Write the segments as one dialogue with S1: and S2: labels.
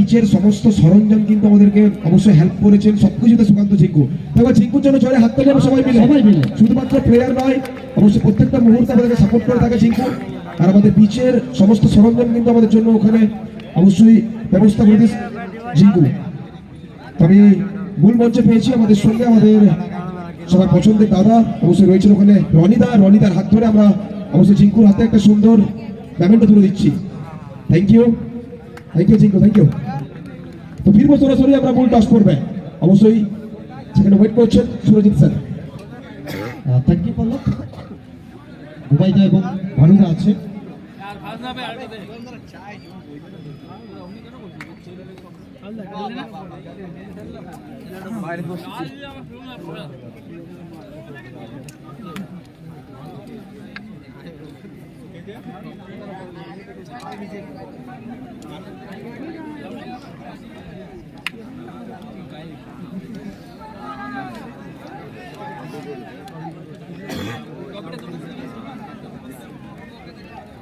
S1: পিচের সমস্ত সরঞ্জাম কিন্তু আমাদেরকে অবশ্যই হেল্প করেছেন সবকিছুতে সুকান্ত ঝিঙ্কু। একবার ঝিঙ্কুর জন্য জোরে হাততালি আমরা সবাই মিলে শুধুমাত্র প্লেয়ার নয়, অবশ্যই প্রত্যেকটা মুহূর্তে আমাদেরকে সাপোর্ট করে থাকে ঝিঙ্কু। আর আমাদের পিচের সমস্ত সরঞ্জাম কিন্তু আমাদের জন্য ওখানে অবশ্যই ব্যবস্থা করে দিস ঝিঙ্কু। আমি মূল মঞ্চে পেয়েছি আমাদের সঙ্গে আমাদের সবার পছন্দের দাদা অবশ্যই রয়েছেন ওখানে রনিদার হাত ধরে আমরা অবশ্যই ঝিঙ্কুর হাতে একটা সুন্দর ব্যামেন্টটা তুলে দিচ্ছি। Thank you Jhinku, thank you. তো ফিরবো সরাসরি আমরা মূল টস করবে, অবশ্যই সেখানে ওয়েট করছেন সুরজিৎ স্যার।
S2: থ্যাংক ইউ পল্লব। উবাইদা এবং ভানুদা আছে।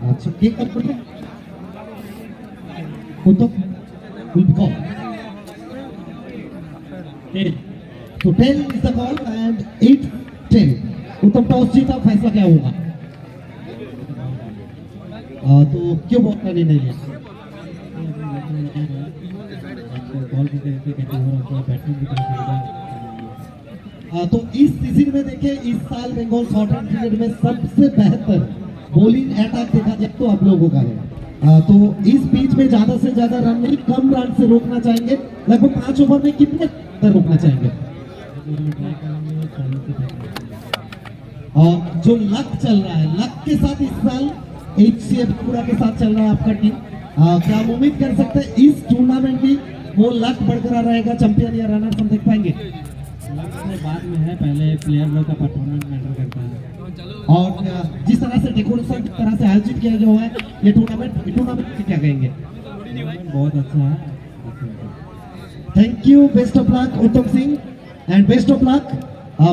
S2: अच्छा केक कट करते Qutub will be called. So 10 is the call and 8-10. उत्तम टॉस जीता, फैसला क्या होगा? तो क्यों बॉल का निर्णय लिया? तो इस सीजन में देखें, इस साल बंगाल शॉर्ट एंड क्रिकेट में सबसे बेहतर बॉलिंग अटैक देखा जाए तो आप लोगों का है। तो इस बीच में ज्यादा से ज्यादा रन नहीं, कम रन से रोकना चाहेंगे। लगभग 5 ओवर में कितने रोकना चाहेंगे? और जो लक चल रहा है, लक के साथ इस साल HCF पूरा के साथ चल रहा है आपका टीम, क्या हम उम्मीद कर सकते हैं इस टूर्नामेंट में वो लक बरकरार रहेगा, चैंपियन या रनर हम देख पाएंगे?
S3: बाद में है, पहले प्लेयर लोग का परफॉर्मेंस मैटर करता है।
S2: और जिस तरह से डेकोरेशन की तरह से आयोजित किया गया है ये टूर्नामेंट क्या कहेंगे?
S3: बहुत अच्छा है।
S2: Thank you, best of luck Uttam Singh and best of luck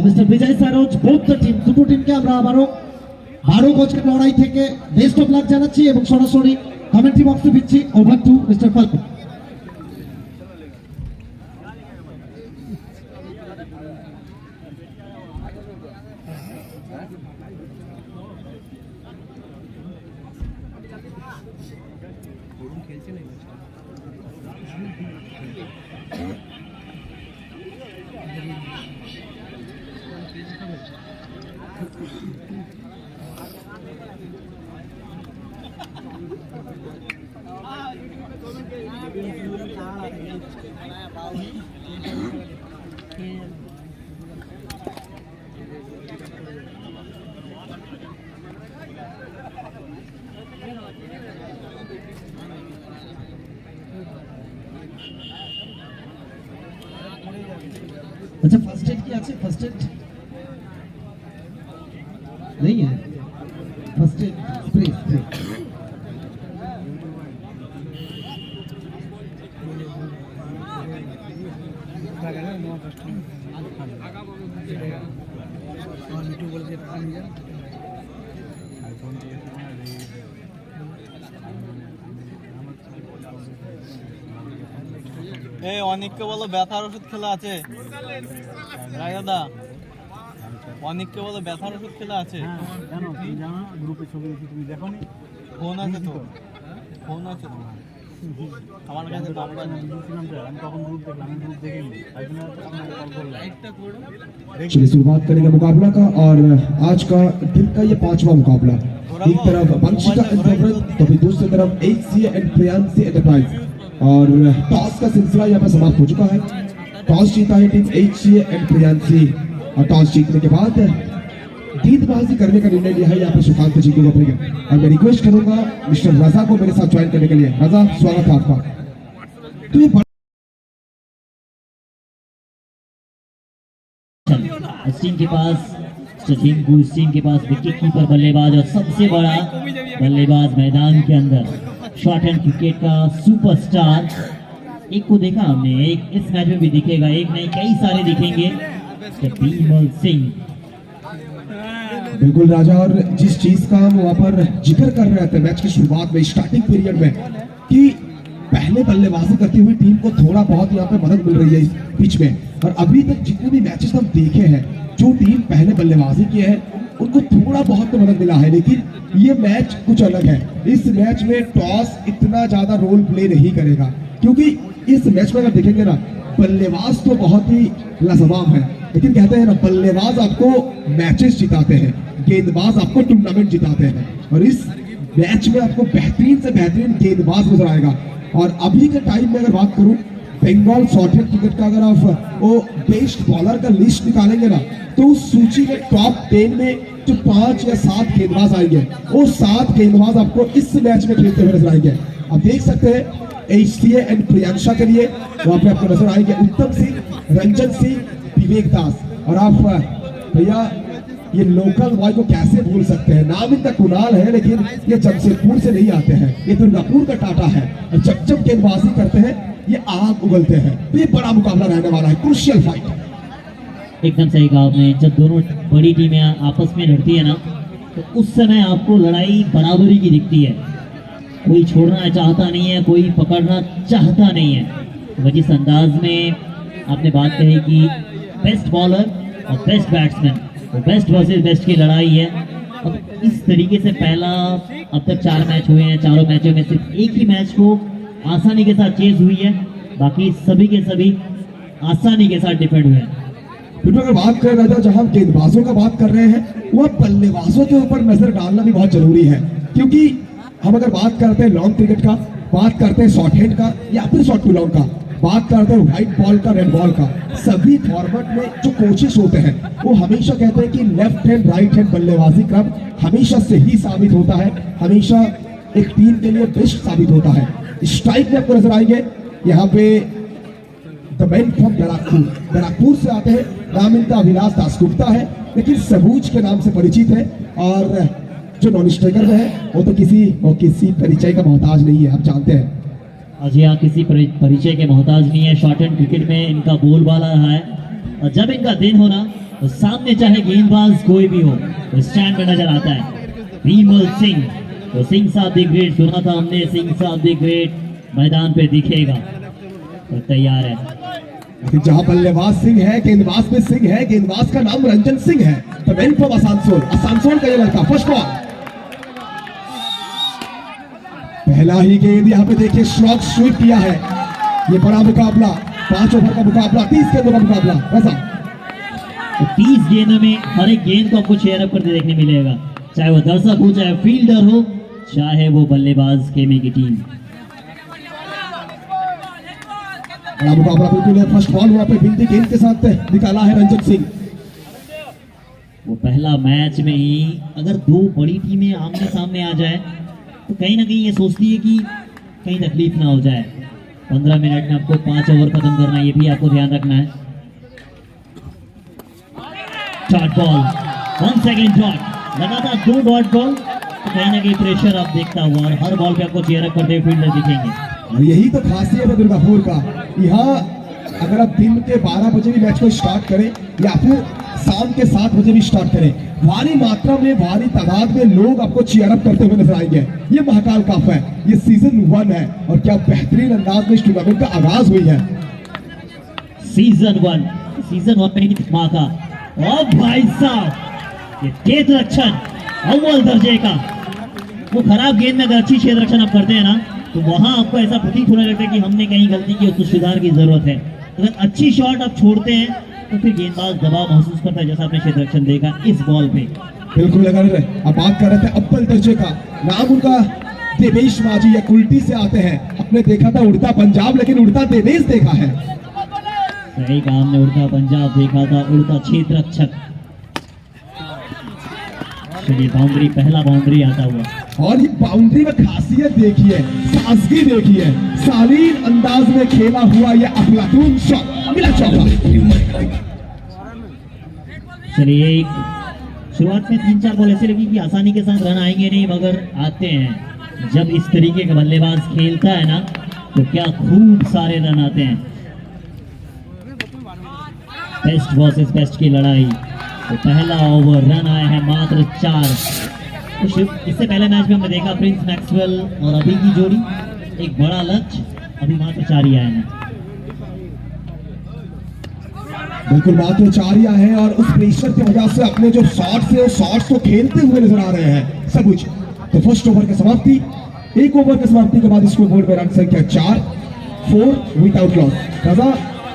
S2: mister Vijay Saroj, both the team, দুটো টিমকে আমরা আবারও 12 গজের লড়াই থেকে বেস্ট অফ লাক জানাচ্ছি এবং সরাসরি কমেন্ট্রি বক্সে দিচ্ছি ওভার টু মিস্টার পাল। अच्छा फर्स्ट एड की আছে? फर्स्ट एड नहीं है, फर्स्ट एड स्प्रे
S4: অনেককে বলো ব্যথার ওষুধ খেলা আছে দাদা, অনেককে বলো ব্যথার ওষুধ খেলা আছে।
S3: জানো গ্রুপে ছবি তুমি দেখো নি?
S4: ফোন আছে তো, ফোন আছে তো আমার কাছে।
S3: আমি তখন গ্রুপ দেখলাম, আমি গ্রুপ দেখিনি, তাই জন্য আপনাকে কল করলাম।
S1: चलिए शुरुआत करेंगे मुकाबला का, और आज का दिन का ये 5वां मुकाबला। एक तरफ वंशिका एंटरप्राइज तो फिर दूसरी तरफ HCA एंड प्रियांशी एंटरप्राइज। और टॉस का सिलसिला यहाँ पर समाप्त हो चुका है। टॉस जीता है टीम HCA एंड प्रियांशी, और टॉस जीतने के बाद गेंदबाजी करने का निर्णय लिया है यहाँ पर सुकांत जी को अपने। और मैं रिक्वेस्ट करूंगा मिस्टर रजा को मेरे साथ ज्वाइन करने के लिए। रजा, स्वागत है आपका। तो ये
S5: स्टिंग के पास स्टिंग के पास विकेट कीपर बल्लेबाज और सबसे बड़ा बल्लेबाज मैदान के अंदर शॉर्ट एंड क्रिकेट का सुपरस्टार। एक को देखा हमने, एक इस मैच में भी दिखेगा, एक नहीं कई सारे दिखेंगे, बिमल सिंह।
S1: बिल्कुल राजा, और जिस चीज का हम वहां पर जिक्र कर रहे थे मैच की शुरुआत में, स्टार्टिंग पीरियड में, कि पहले बल्लेबाजी करती हुई टीम को थोड़ा बहुत यहाँ पे मदद मिल रही है इस पिच में। और अभी तक जितने भी मैचेस हम देखे हैं, जो टीम पहले बल्लेबाजी की है उनको थोड़ा बहुत तो मदद मिला है, लेकिन ये मैच कुछ अलग है। इस मैच में टॉस इतना ज्यादा रोल प्ले नहीं करेगा, क्योंकि इस मैच में अगर देखेंगे ना, बल्लेबाज तो बहुत ही लाजवाब है, लेकिन कहते हैं ना, बल्लेबाज आपको मैचेस जिताते हैं, गेंदबाज आपको टूर्नामेंट जिताते हैं। और इस मैच में आपको बेहतरीन से बेहतरीन गेंदबाज नजर आएगा। और अभी के टाइम में अगर बात करूं, बंगाल शॉर्टहैंड क्रिकेट का अगर आप वो बेस्ट बॉलर का लिस्ट निकालेंगे ना, तो उस सूची के टॉप 10 में जो 5 या 7 गेंदबाज आएंगे, वो 7 गेंदबाज आपको इस मैच में खेलते हुए नजर आएंगे। आप देख सकते हैं HCA एंड प्रियंशा के लिए वहां पे आपको नजर आएंगे उत्तम सिंह, रंजन सिंह, विवेक दास। और आप भैया ये लोकल बॉय को कैसे भूल सकते हैं, नाम इनका कुणाल है, लेकिन ये जमशेदपुर से नहीं आते हैं, ये दुर्गापुर का टाटा है। और जब जब गेंदबाजी करते हैं ये आग उगलते हैं। तो ये बड़ा मुकाबला रहने वाला है, क्रूशियल फाइट।
S5: एकदम सही कहा आपने। जब दोनों बड़ी टीमें आपस में लड़ती है ना, तो उस समय आपको लड़ाई बराबरी की दिखती है। कोई छोड़ना चाहता नहीं है, कोई पकड़ना चाहता नहीं है। तो जिस अंदाज में आपने बात कही कि बेस्ट बॉलर और बेस्ट बैट्समैन, तो बेस्ट वर्सेस बेस्ट की लड़ाई है। अब इस तरीके से पहला, अब तक 4 मैच हुए हैं, चारों मैचों में सिर्फ एक ही मैच को आसानी के साथ चेज हुई है, बाकी सभी के सभी आसानी के साथ डिफेंड हुए हैं।
S1: फिर अगर बात कर रहे थे, जहां हम गेंदबाजों का बात कर रहे हैं, वह बल्लेबाजों के ऊपर नजर डालना भी बहुत जरूरी है। क्योंकि हम अगर बात करते हैं लॉन्ग क्रिकेट का, बात करते हैं शॉर्ट हैंड का या फिर शॉर्ट टू लॉन्ग का, बात करते हैं व्हाइट बॉल का, रेड बॉल का, सभी फॉर्मेट में जो कोचेस होते हैं वो हमेशा कहते हैं कि लेफ्ट हैंड राइट हैंड बल्लेबाजी क्रम हमेशा सही साबित होता है, हमेशा एक टीम के लिए बेस्ट साबित होता है। स्ट्राइक में आपको नजर आएंगे यहाँ पे द मैन फ्रॉम बैराकपुर से आते हैं, नाम इनका अविनाश दासगुप्ता है, लेकिन सबूज के नाम से परिचित है। और जो नॉन स्ट्राइकर में है वो तो किसी परिचय का मोहताज नहीं है, आप जानते हैं।
S5: अजय यहाँ किसी परिचय के मोहताज नहीं है। शॉर्ट हैंड क्रिकेट में इनका बोलबाला रहा है, और जब इनका दिन हो ना, तो सामने चाहे गेंदबाज कोई भी हो, तो स्टैंड में नजर आता है। विमल सिंह, तो सिंह साहब द ग्रेट सुना था हमने, सिंह साहब द ग्रेट मैदान पे दिखेगा, तो तैयार है।
S1: लेकिन जहां बल्लेबाज सिंह है, गेंदबाज में सिंह है, गेंदबाज का नाम रंजन सिंह है। तो मैन फ्रॉम आसानसोल का ये लड़का, फर्स्ट बॉल, पहला ही गेंद यहाँ पे देखिए स्ट्रोक स्वीप किया है। ये बड़ा मुकाबला, 5 ओवर का मुकाबला, 30 गेंदों का मुकाबला। वैसा
S5: तो 30 गेंदों में हर एक गेंद को आपको चेयर अप करते देखने मिलेगा, चाहे वो दर्शक हो, चाहे फील्डर हो, चाहे वो बल्लेबाज केमे की टीम।
S1: बड़ा मुकाबला बिल्कुल है। फर्स्ट बॉल वहां पे बिंदी गेंद के साथ निकाला है रंजन सिंह।
S5: वो पहला मैच में ही अगर 2 बड़ी टीमें आमने सामने आ जाए, तो कहीं ना कहीं ये सोचती है कि कहीं तकलीफ ना हो जाए। 15 मिनट में आपको 5 ओवर खत्म करना है, ये भी आपको ध्यान रखना है। डॉट बॉल, 1 सेकेंड डॉट, लगातार 2 डॉट बॉल, तो कहीं ना कहीं प्रेशर आप देखता हुआ, और हर बॉल पे आपको चेयर अप करते हुए फील्डर दिखेंगे।
S1: और यही तो खासियत है दुर्गापुर का। यहाँ अगर आप दिन के 12 बजे भी मैच को स्टार्ट करें या फिर शाम के 7 बजे भी स्टार्ट करें, भारी मात्रा में, भारी तादाद में लोग आपको चीयर अप करते हुए नजर आएंगे। ये महाकाल कप है, ये सीजन 1 है, और क्या बेहतरीन अंदाज में इस टूर्नामेंट का आगाज हुई है।
S5: सीजन 1 में ही धमाका। और भाई साहब, ये क्षेत्र रक्षण अव्वल दर्जे का। वो खराब गेंद में अगर अच्छी क्षेत्र रक्षण आप करते हैं ना, तो वहां आपको ऐसा प्रतीत होने लगता है कि हमने कहीं गलती की, उसको सुधार की जरूरत है। अगर अच्छी शॉट आप छोड़ते हैं, तो फिर गेंदबाज दबाव महसूस करता है, जैसा आपने क्षेत्र रक्षण देखा इस बॉल पे।
S1: बिल्कुल, अगर आप बात कर रहे थे अव्वल दर्जे का, नाम उनका देवेश माझी या कुल्टी से आते हैं। आपने देखा था उड़ता पंजाब, लेकिन उड़ता देवेश देखा है।
S5: सही कहा, हमने उड़ता पंजाब देखा था, उड़ता क्षेत्र रक्षक। चलिए बाउंड्री, पहला बाउंड्री आता हुआ।
S1: और ये बाउंड्री में खासियत देखिए, साजगी देखिए, शालीन अंदाज में खेला हुआ ये अफलातून शॉट, मिला चौका।
S5: चलिए शुरुआत में 3-4 बॉल ऐसे लगी कि आसानी के साथ रन आएंगे नहीं, मगर आते हैं। जब इस तरीके का बल्लेबाज खेलता है ना, तो क्या खूब सारे रन आते हैं। बेस्ट वर्सेस बेस्ट की लड़ाई। तो पहला ओवर, रन आए हैं मात्र 4। तो इससे पहले मैच में हमने देखा प्रिंस मैक्सवेल और अभी की जोड़ी, एक बड़ा लक्ष्य अभी मात्र 4 ही आए हैं।
S1: बिल्कुल मात्र 4 ही आए हैं और उस प्रेशर की वजह से अपने जो शॉट्स है शॉट्स तो खेलते हुए नजर आ रहे हैं सब कुछ। तो फर्स्ट ओवर की समाप्ति, एक ओवर की समाप्ति के बाद स्कोर बोर्ड में रन संख्या 4 विदाउट लॉस। राजा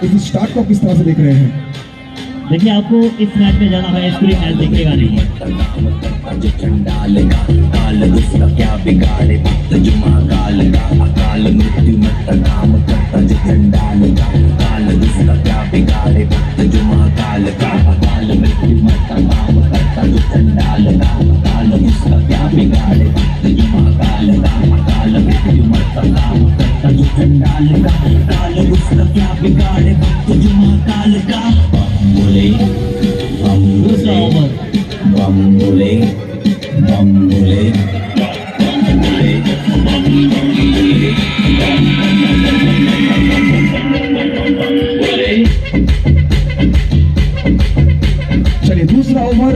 S1: इस स्टार्ट को किस तरह से देख रहे हैं?
S5: देखिए आपको इस मैच में जाना है, इसको मैच देखेगा नहीं।
S6: काल उसका क्या बिगाड़े भक्त जुमा काल का अकाल मृत्यु मत काम करता जो चंडाल का काल उसका क्या बिगाड़े भक्त जुमा काल का अकाल मृत्यु मत काम करता जो चंडाल का काल उसका क्या बिगाड़े भक्त जुमा काल का अकाल मृत्यु मत काम करता जो चंडाल का काल उसका क्या बिगाड़े भक्त जुमा काल का बोले
S5: दूसरा ओवर
S6: बम बोले बम बोले बम बोले
S1: चलिए दूसरा ओवर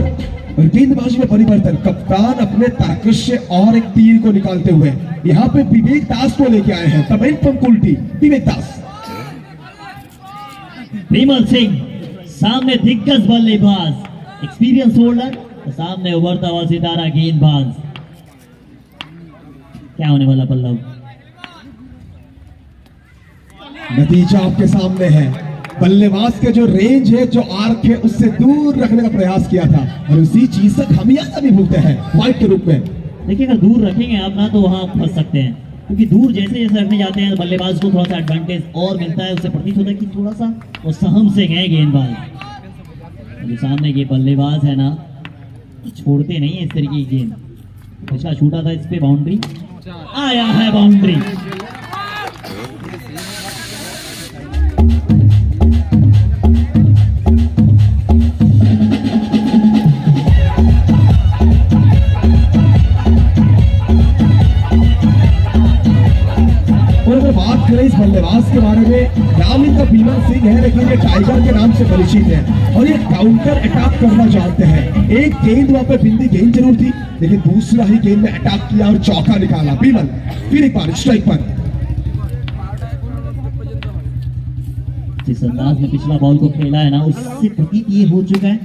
S1: और गेंदबाजी में परिवर्तन। कप्तान अपने ताकत से और एक तीर को निकालते हुए यहाँ पे विवेक दास को लेके आए हैं। तमेन पंकुल्टी विवेक दास।
S5: विमल सिंह सामने दिग्गज बल्लेबाज, एक्सपीरियंस होल्डर, सामने उभरता हुआ सितारा गेंदबाज। क्या होने वाला पल्लव?
S1: नतीजा आपके सामने है। बल्लेबाज के जो रेंज है, जो आर्क है, उससे दूर रखने का प्रयास किया था और उसी चीज से खामियाजा भी भुगते हैं वाइड के रूप में।
S5: देखिए अगर दूर रखेंगे आप ना तो वहां फंस सकते हैं, क्योंकि दूर जैसे जैसे रखने जाते हैं बल्लेबाज को थोड़ा सा एडवांटेज और मिलता है। उससे प्रतीत होता है कि थोड़ा सा वो सहम से गए गेंदबाज। जो सामने के बल्लेबाज है ना, छोड़ते नहीं है इस तरीके की गेंद। पिछला छूटा था, इस पे बाउंड्री आया है, बाउंड्री।
S1: और अगर बात करें इस बल्लेबाज के बारे में, नाम इनका विमल सिंह है, लेकिन ये टाइगर के नाम से परिचित है और ये काउंटर अटैक करना जानते हैं। एक गेंद वहां पे बिंदी गेंद जरूर थी, लेकिन दूसरा ही गेंद में अटैक किया और चौका निकाला विमल। फिर एक बार स्ट्राइक पर।
S5: जिस अंदाज में पिछला बॉल को खेला है ना, उससे प्रतीत ये हो चुका है।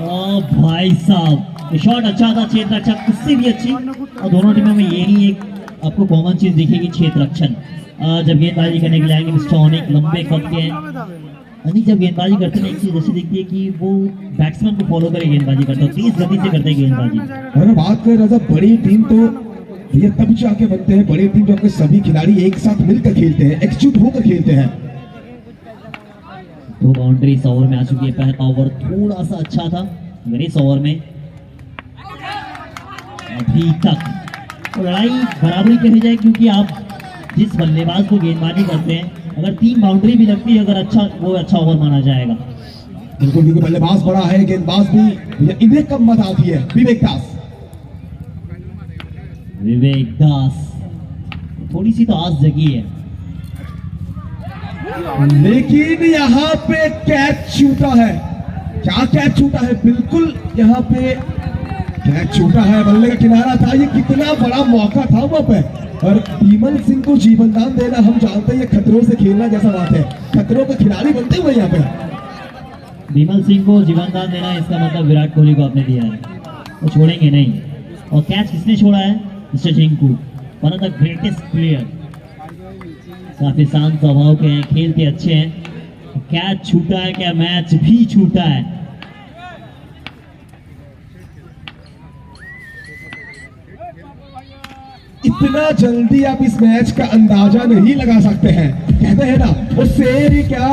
S5: ओ भाई साहब, ये शॉट अच्छा था, क्षेत्र रक्षक उससे भी अच्छी। और दोनों टीमों में यही एक आपको कॉमन चीज दिखेगी, क्षेत्र रक्षण। जब गेंदबाजी करने के लिए आएंगे मिस्टर ऑनिक, लंबे कद के हैं। अनिक जब गेंदबाजी करते हैं एक चीज ऐसी दिखती है कि वो बैट्समैन को फॉलो करके गेंदबाजी करते हैं, तेज गति से करते हैं गेंदबाजी।
S1: अगर बात करें राजा, बड़ी टीम तो ये तब जाके बनते हैं, बड़ी टीम जब सभी खिलाड़ी एक साथ मिलकर खेलते हैं, एकजुट होकर खेलते हैं।
S5: 2 बाउंड्री इस ओवर में आ चुकी है। पहला ओवर थोड़ा सा अच्छा था, मगर इस ओवर में अभी तक लड़ाई बराबरी कही जाए, क्योंकि आप जिस बल्लेबाज को गेंदबाजी करते हैं, अगर 3 बाउंड्री भी लगती है, अगर अच्छा वो अच्छा ओवर माना जाएगा।
S1: बिल्कुल, क्योंकि बल्लेबाज बड़ा है, गेंदबाज भी, इन्हें कम मत आती है। विवेक दास।
S5: विवेक दास थोड़ी सी तो आस जगी है,
S1: लेकिन यहाँ पे कैच छूटा है। क्या कैच छूटा है? बिल्कुल यहाँ पे कैच छूटा है, बल्ले का किनारा था। ये कितना बड़ा मौका था वहां पे। और विमल सिंह को जीवनदान देना, हम जानते हैं ये खतरों से खेलना जैसा बात है, खतरों के खिलाड़ी बनते हुए यहाँ पे।
S5: विमल सिंह को जीवनदान देना, इसका मतलब विराट कोहली को आपने दिया है, वो छोड़ेंगे नहीं। और कैच किसने छोड़ा है? मिस्टर जिंकू, one of the greatest player. काफी शांत स्वभाव के हैं, खेलते अच्छे हैं। कैच छूटा है क्या? मैच भी छूटा है।
S1: इतना जल्दी आप इस मैच का अंदाजा नहीं लगा सकते हैं। कहते हैं ना, वो शेर ही क्या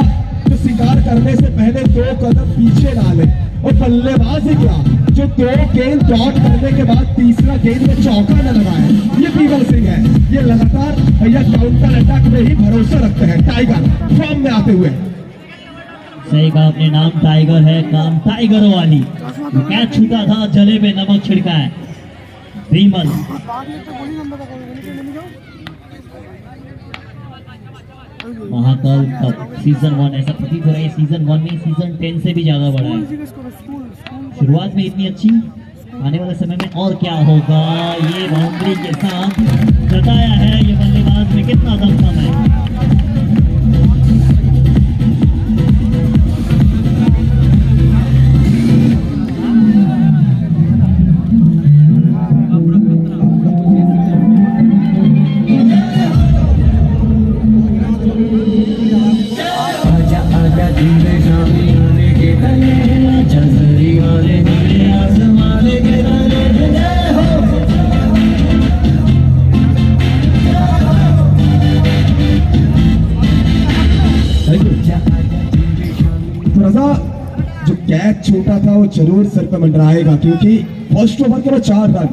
S1: जो शिकार करने से पहले 2 कदम पीछे डाले, और बल्लेबाज ही क्या जो 2 गेंद डॉट करने के बाद तीसरा गेंद में चौका न लगाए। ये विमल सिंह है, ये लगातार भैया काउंटर अटैक में ही भरोसा रखते हैं, टाइगर फॉर्म में आते हुए।
S5: सही कहा आपने, नाम टाइगर है, काम टाइगरों वाली। कैच छूटा था, जले पे नमक छिड़का है विमल। महाकाल कप सीजन 1, ऐसा प्रतीत हो रहा है सीजन 1 में सीजन 10 से भी ज्यादा बड़ा है। शुरुआत में इतनी अच्छी, आने वाले समय में और क्या होगा। ये बाउंड्री के साथ जताया है ये बल्लेबाज में कितना दमखम है।
S1: रजा जो कैच छूटा था वो जरूर सर पे मंडराएगा, क्योंकि फर्स्ट ओवर के बाद 4 रन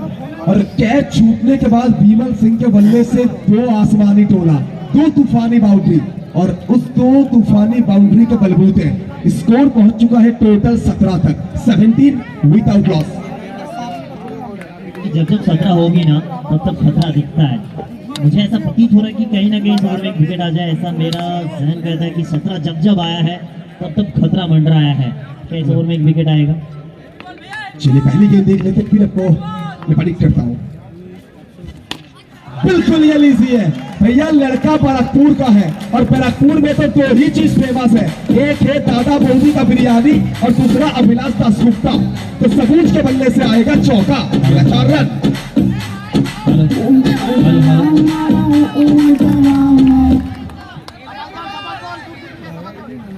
S1: और कैच छूटने के बाद बीमल सिंह के बल्ले से 2 आसमानी टोला, 2 तूफानी बाउंड्री और उस 2 तूफानी बाउंड्री के बलबूते स्कोर पहुंच चुका है टोटल 17 तक, 17 विदाउट लॉस।
S5: जब 17 होगी ना तब खतरा दिखता है। मुझे ऐसा प्रतीत हो रहा है कि कहीं ना कहीं इस ओवर में एक विकेट आ जाए, ऐसा मेरा जहन कहता है कि 17 जब आया है तब खतरा मंडराया है। क्या इस ओवर में एक विकेट आएगा?
S1: चलिए पहली गेंद देख लेते फिर आपको मैं प्रेडिक्ट करता हूँ। बिल्कुल ये लीजिए भैया, लड़का बैरकपुर का है और बैरकपुर में तो 2 ही चीज फेमस है, एक है दादा बौदी का बिरयानी और दूसरा अभिलाष दास गुप्ता। तो सबूज के बल्ले से आएगा चौका, 4 रन।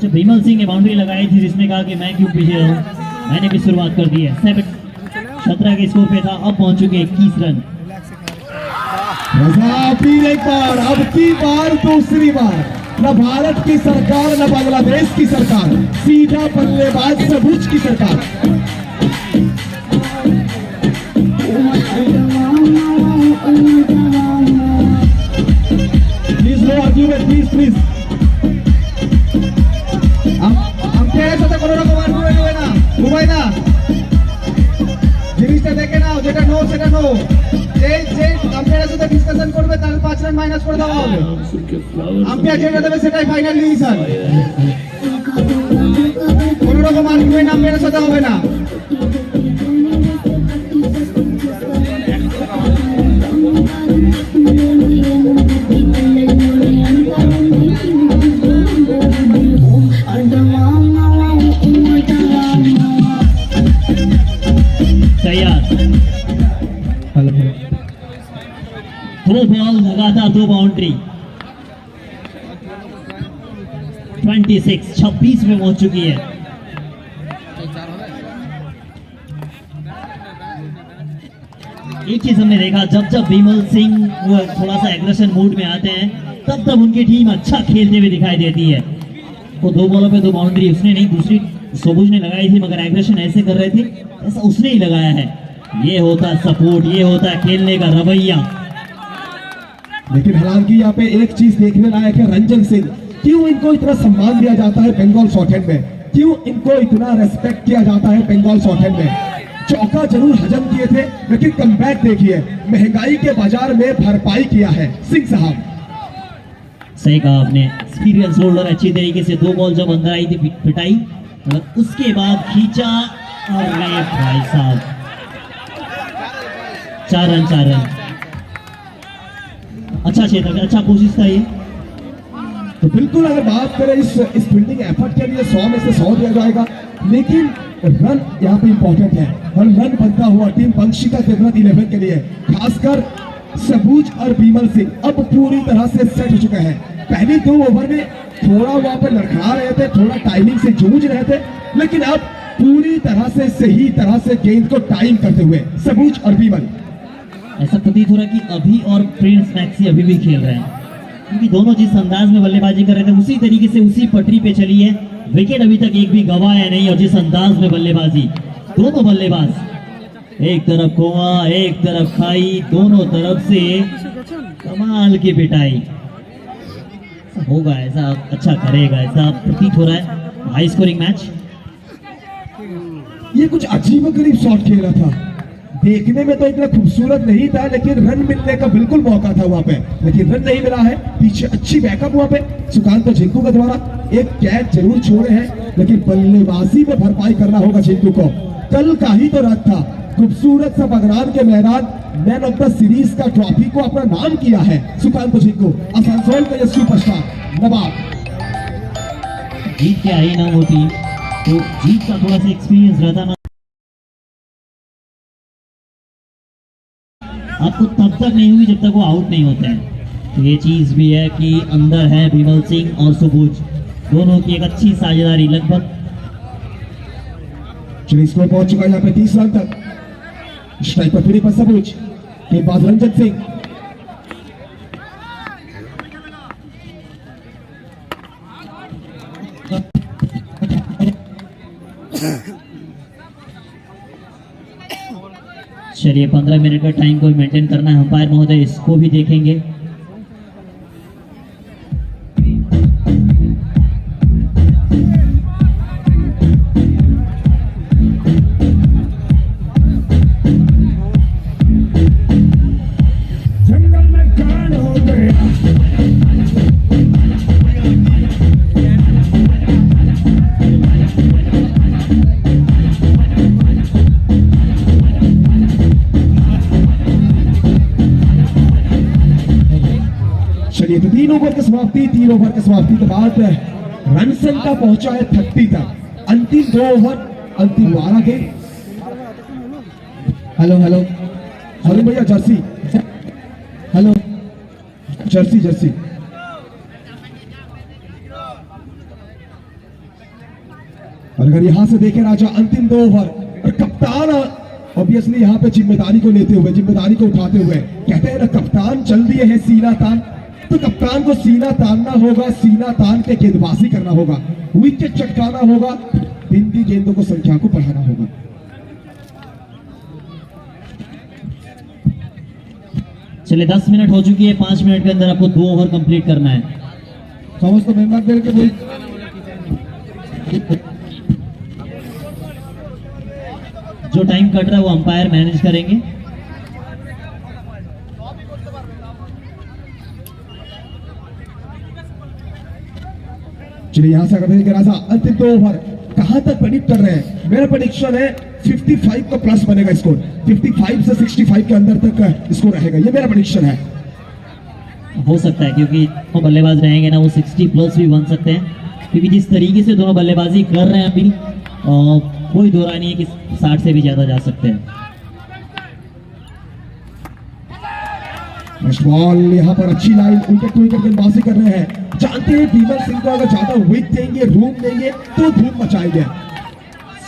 S5: जब विमल सिंह ने बाउंड्री लगाई थी जिसने कहा कि मैं क्यों पीछे रहूं, मैंने भी शुरुआत कर दी है। 17 के स्कोर पे था, अब पहुंच चुके 21 रन।
S1: रजा फिर एक बार, अब की बार दूसरी बार, न भारत की सरकार न बांग्लादेश की सरकार, सीधा बल्लेबाज सबूज की सरकार। प्लीज नो आर्ग्यूमेंट, प्लीज সাথে কোনো রকম আর্গুমেন্ট হবে না, ঘুমাই না, জিনিসটা দেখে নাও, যেটা নো সেটা নো। যে আম্পায়ারের সাথে ডিসকাশন করবে তার 5 রান মাইনাস করে দেওয়া হবে। আম্পায়ার যেটা দেবে সেটাই ফাইনাল ডিসিশন, কোনো রকম আর্গুমেন্ট আম্পায়ারের সাথে হবে না।
S5: तैयार, 2 बॉल लगातार 2 बाउंड्री, 26 में पहुंच चुकी है। एक चीज हमने देखा, जब विमल सिंह थोड़ा सा एग्रेशन मूड में आते हैं तब उनकी टीम अच्छा खेलते हुए दिखाई देती है। तो 2 बॉलों पे 2 बाउंड्री उसने नहीं, दूसरी सबूज ने लगाई थी, मगर एग्रेशन ऐसे कर रहे थे ऐसा उसने ही लगाया है। ये होता सपोर्ट, ये होता खेलने का रवैया।
S1: लेकिन हालांकि यहाँ पे एक चीज देखने लायक है, रंजन सिंह, क्यों इनको इतना सम्मान दिया जाता है बंगाल शॉर्टहैंड में, क्यों इनको इतना रेस्पेक्ट किया जाता है बंगाल शॉर्टहैंड में। चौका जरूर हजम किए थे लेकिन कमबैक देखिए, महंगाई के बाजार में भरपाई किया है सिंह साहब।
S5: सही कहा आपने, एक्सपीरियंस होल्डर अच्छी तरीके से 2 बॉल जब अंदर आई थी पिटाई और उसके बाद खींचा और भाई साहब 4 रन। अच्छा क्षेत्र, अच्छा कोशिश था ये।
S1: तो बिल्कुल अगर बात करें इस फील्डिंग एफर्ट के लिए 100 में से 100 दिया जाएगा, लेकिन रन यहाँ पे इंपॉर्टेंट है और रन बनता हुआ टीम पंक्षी का तिब्बत 11 के लिए, खासकर सबूज और बीमल सिंह अब पूरी तरह से सेट हो चुके हैं। पहले 2 ओवर में थोड़ा वहां पर लड़खड़ा रहे थे, थोड़ा टाइमिंग से जूझ रहे थे, लेकिन अब पूरी तरह से सही तरह से गेंद को टाइम करते हुए सबूज और बीमल।
S5: ऐसा प्रतीत हो रहा है कि अभी और प्रिंस मैक्सी अभी भी खेल रहे हैं, क्योंकि दोनों जिस अंदाज में बल्लेबाजी कर रहे थे उसी तरीके से उसी पटरी पे चली है। विकेट अभी तक एक भी गंवाया नहीं और जिस अंदाज में बल्लेबाजी, दोनों बल्लेबाज एक तरफ कुआं एक तरफ खाई, दोनों तरफ से कमाल की पिटाई। होगा ऐसा, अच्छा करेगा ऐसा प्रतीत हो रहा है। हाई स्कोरिंग मैच,
S1: ये कुछ अजीबोगरीब शॉट खेला था, देखने में तो इतना खूबसूरत नहीं था, लेकिन रन मिलने का बिल्कुल मौका था वहां पे, लेकिन रन नहीं मिला है। पीछे अच्छी बैकअप वहां पे सुकांत झिंकू के द्वारा, एक कैच जरूर छोड़े हैं लेकिन बल्लेबाजी में भरपाई करना होगा झिंकू को। कल का ही तो रात था, खूबसूरत सा बगरान के मैदान मैन ऑफ द सीरीज का ट्रॉफी को अपना नाम किया है सुकांत झिंकू, आसनसोल का ये सुपरस्टार नवाब।
S5: जीत के आई ना होती तो जीत का थोड़ा सा एक्सपीरियंस रहता ना, आपको तब तक नहीं हुई जब तक वो आउट नहीं होते हैं। तो ये चीज भी है कि अंदर है विमल सिंह और सुबुज, दोनों की एक अच्छी साझेदारी लगभग
S1: चलिए स्कोर पहुंच चुका है यहाँ पे 30 रन तक। स्ट्राइक पर फिलिप सबूज, गेंदबाज रंजन सिंह।
S5: चलिए 15 मिनट का टाइम को मेंटेन करना है अंपायर महोदय, इसको भी देखेंगे।
S1: चलिए तो 3 ओवर की समाप्ति, 3 ओवर की समाप्ति के बाद रन संख्या पहुंचा है 30 तक। अंतिम 2 ओवर, अंतिम 12 गेंद। हेलो हेलो हेलो भैया, जर्सी हेलो, जर्सी जर्सी। और अगर यहां से देखें राजा, अंतिम 2 ओवर और कप्तान ऑब्वियसली यहाँ पे जिम्मेदारी को लेते हुए, जिम्मेदारी को उठाते हुए, कहते हैं ना कप्तान चल दिए है सीना तान, तो कप्तान को सीना तानना होगा, सीना तान के गेंदबाजी करना होगा, विकेट चटकाना होगा, दिन की गेंदों को संख्या को बढ़ाना होगा।
S5: चलिए 10 मिनट हो चुकी है, 5 मिनट के अंदर आपको 2 ओवर कंप्लीट करना है।
S1: समझ तो मेहमान देर के बोल
S5: जो टाइम कट रहा है वो अंपायर मैनेज करेंगे।
S1: चलिए यहां से अगर देखेंगे राजा, अंतिम 2 ओवर कहां तक प्रेडिक्ट कर रहे हैं? मेरा प्रेडिक्शन है 55 का प्लस बनेगा स्कोर, 55 से 65 के अंदर तक स्कोर रहेगा, ये मेरा प्रेडिक्शन है।
S5: हो सकता है क्योंकि वो बल्लेबाज रहेंगे ना, वो 60 प्लस भी बन सकते हैं, क्योंकि जिस तरीके से दोनों बल्लेबाजी कर रहे हैं अभी, कोई दो राय नहीं है कि 60 से भी ज्यादा जा सकते हैं।
S1: फर्स्ट बॉल यहाँ पर अच्छी लाइन, विकेट टू विकेट गेंदबाजी कर रहे हैं। जानते हैं बीमल सिंह को अगर ज्यादा विकेट देंगे, रूम देंगे तो धूम मचाएंगे।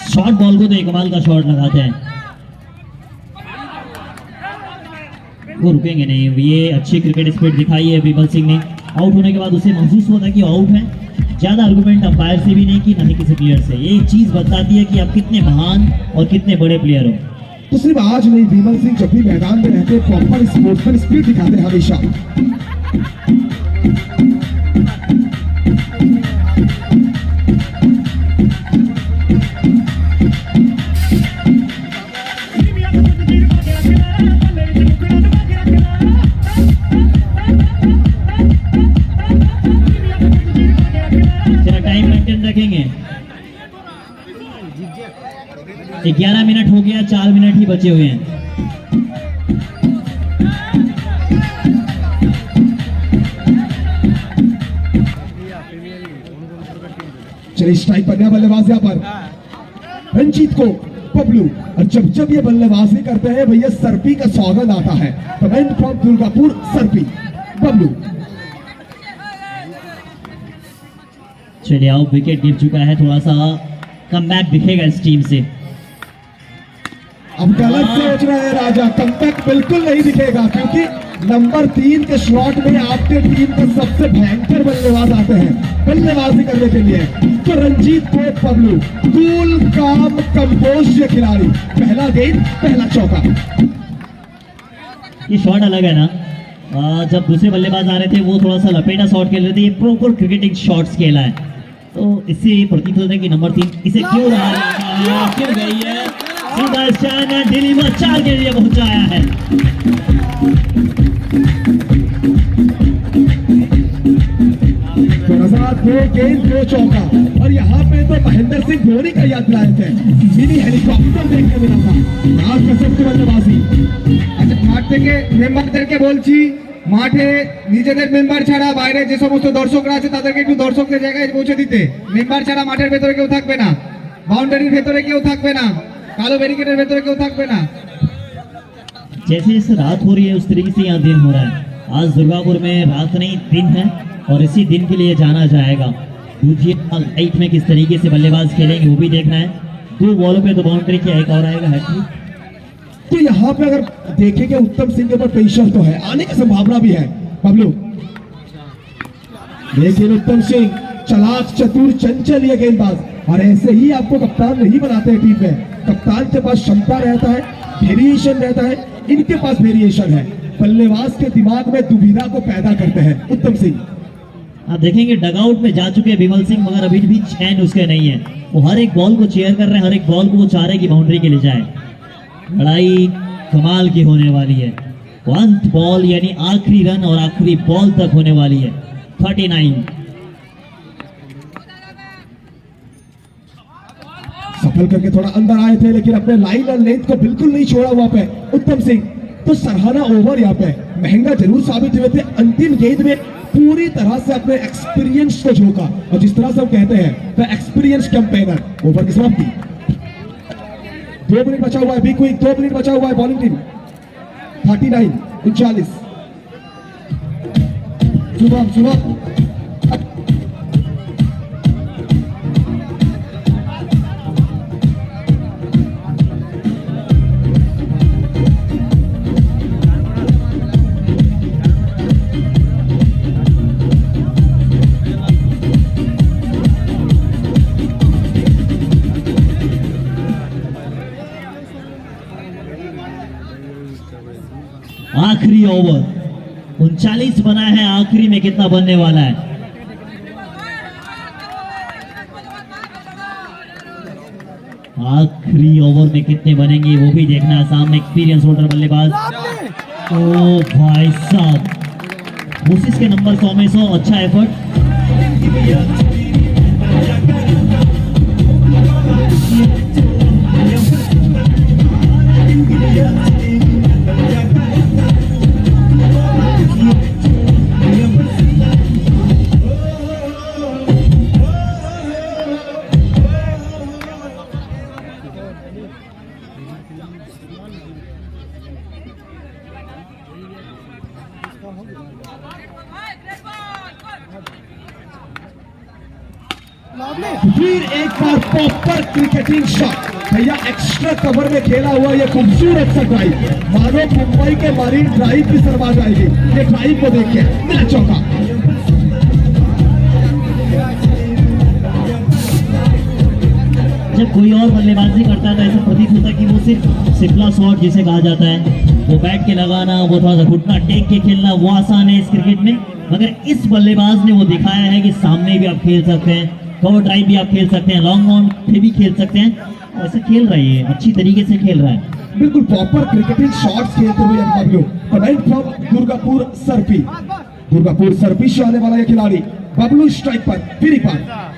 S5: शॉर्ट बॉल को तो एक कमाल का शॉट लगाते हैं, वो रुकेंगे नहीं। ये अच्छी क्रिकेट स्पिरिट दिखाई है बीमल सिंह ने। आउट होने के बाद उसे महसूस हुआ था कि आउट है, ज्यादा आर्गुमेंट अंपायर से भी नहीं की, ना ही किसी प्लेयर से। ये चीज बताती है कि आप कितने महान और कितने बड़े प्लेयर हो।
S1: तो सिर्फ आज नहीं, बीमल सिंह जब भी मैदान में रहते प्रॉपर स्पोर्ट्समैन स्पिरिट दिखाते हैं हमेशा।
S5: टाइम मेंटेन रखेंगे। 11 मिनट हो गया, 4 मिनट ही बचे हुए हैं।
S1: चलिए स्ट्राइक पर नया बल्लेबाज यहाँ पर रंजीत को बबलू, और जब जब ये बल्लेबाजी करते हैं भैया सरपी का स्वागत आता है। Comment from Durgapur, Sarpi Bablu.
S5: चलिए आओ, विकेट गिर चुका है, थोड़ा सा कमबैक दिखेगा इस टीम से।
S1: अब गलत सोच रहे हैं राजा, कमबैक बिल्कुल नहीं दिखेगा, क्योंकि नंबर 3 के स्लॉट में आपके टीम के सबसे भयंकर बल्लेबाज आते हैं बल्लेबाजी करने के लिए। तो रंजीत को बबलू, कूल काम कंपोज ये खिलाड़ी, पहला गेंद पहला चौका।
S5: ये शॉट अलग है ना, जब दूसरे बल्लेबाज आ रहे थे वो थोड़ा सा लपेटा शॉट खेल रहे थे, ये प्रॉपर क्रिकेटिंग शॉट्स खेला है। तो इससे प्रतीत होता है कि नंबर 3 इसे क्यों रहा, क्यों गई है, सीधा स्टैंड डिलीवर 4 के लिए पहुंचाया है।
S1: दो गेंद 2 चौका, और यहाँ पे तो महेंद्र सिंह धोनी का याद दिलाए थे, मिनी हेलीकॉप्टर देखने मिला था। आज कसम की बल्लेबाजी।
S7: আচ্ছা মাঠ থেকে মেম্বারদেরকে বলছি, মাঠে নিজেদের মেম্বার ছাড়া বাইরে যে সমস্ত দর্শকরা আছে তাদেরকে একটু দর্শকদের জায়গায় পৌঁছে দিতে। মেম্বার ছাড়া মাঠের ভেতরে কেউ থাকবে না, বাউন্ডারির ভেতরে কেউ থাকবে না, কালো ব্যারিকেডের ভেতরে কেউ থাকবে না।
S5: जैसे जैसे रात हो रही है उस तरीके से यहाँ दिन हो रहा है। आज दुर्गापुर में रात नहीं दिन है और इसी दिन के लिए जाना जाएगा। दूसरी बॉल राइट में किस तरीके से बल्लेबाज खेलेंगे वो भी देखना है। 2 बॉलों पे तो बाउंड्री क्या एक और आएगा हैट्रिक।
S1: तो यहाँ पे अगर देखेंगे उत्तम सिंह के ऊपर प्रेशर तो है, आने की संभावना भी है बबलू, लेकिन उत्तम सिंह चालाक चतुर चंचल ये गेंदबाज, और ऐसे ही आपको कप्तान नहीं बनाते हैं टीम में। कप्तान के पास क्षमता रहता है, वेरिएशन रहता है, इनके पास वेरिएशन है, बल्लेबाज के दिमाग में दुविधा को पैदा करते हैं उत्तम सिंह।
S5: आप देखेंगे डगआउट में जा चुके हैं विमल सिंह, मगर अभी भी चैन उसके नहीं है। वो हर एक बॉल को चेयर कर रहे हैं, हर एक बॉल को वो चाह रहे की बाउंड्री के ले जाए। लड़ाई कमाल की होने वाली है। अंत बॉल यानी आखिरी रन और आखिरी बॉल तक होने वाली है। 39
S1: सफल करके थोड़ा अंदर आए थे, लेकिन अपने लाइन और लेंथ को बिल्कुल नहीं छोड़ा वहां पे उत्तम सिंह। तो सराहना ओवर यहाँ पे महंगा जरूर साबित हुए थे, अंतिम गेंद में पूरी तरह से अपने एक्सपीरियंस को झोंका, और जिस तरह से हम कहते हैं द एक्सपीरियंस कैंपेनर। ओवर की समाप्ति। 2 मिनट बचा हुआ है, बी क्विक 2 मिनट बचा हुआ है बॉलिंग टीम। 39 सुबह
S5: आखिरी ओवर 39 बना है, आखिरी में कितना बनने वाला है। आखिरी ओवर में कितने बनेंगे वो भी देखना है। सामने एक्सपीरियंस होल्डर बल्लेबाज, ओ भाई साहब, कोशिश के नंबर 100 में 100, अच्छा एफर्ट।
S1: फिर एक बार प्रॉपर क्रिकेटिंग शॉट भैया, एक्स्ट्रा कवर में खेला हुआ ये खूबसूरत सा ड्राइव, मानो मुंबई के मरीन ड्राइव भी शर्मा जाएगी। ये ड्राइव को देखिए, मिला चौका।
S5: जब कोई और बल्लेबाजी करता है तो ऐसा प्रतीत होता है कि वो सिर्फ सिपला शॉट जिसे कहा जाता है, वो बैट के लगाना, वो थोड़ा सा घुटना टेक के खेलना, वो आसान है इस क्रिकेट में। मगर इस बल्लेबाज ने वो दिखाया है कि सामने भी आप खेल सकते हैं, कवर ड्राइव भी आप खेल सकते हैं, लॉन्ग ऑन पे भी खेल सकते हैं। ऐसा खेल रहा है, अच्छी तरीके से खेल रहा है।
S1: बिल्कुल प्रॉपर क्रिकेटिंग शॉट्स खेलते हुए बबलू। Comment from Durgapur Sarpi. दुर्गापुर सरपी से आने वाला ये खिलाड़ी बबलू स्ट्राइक पर, फिर पर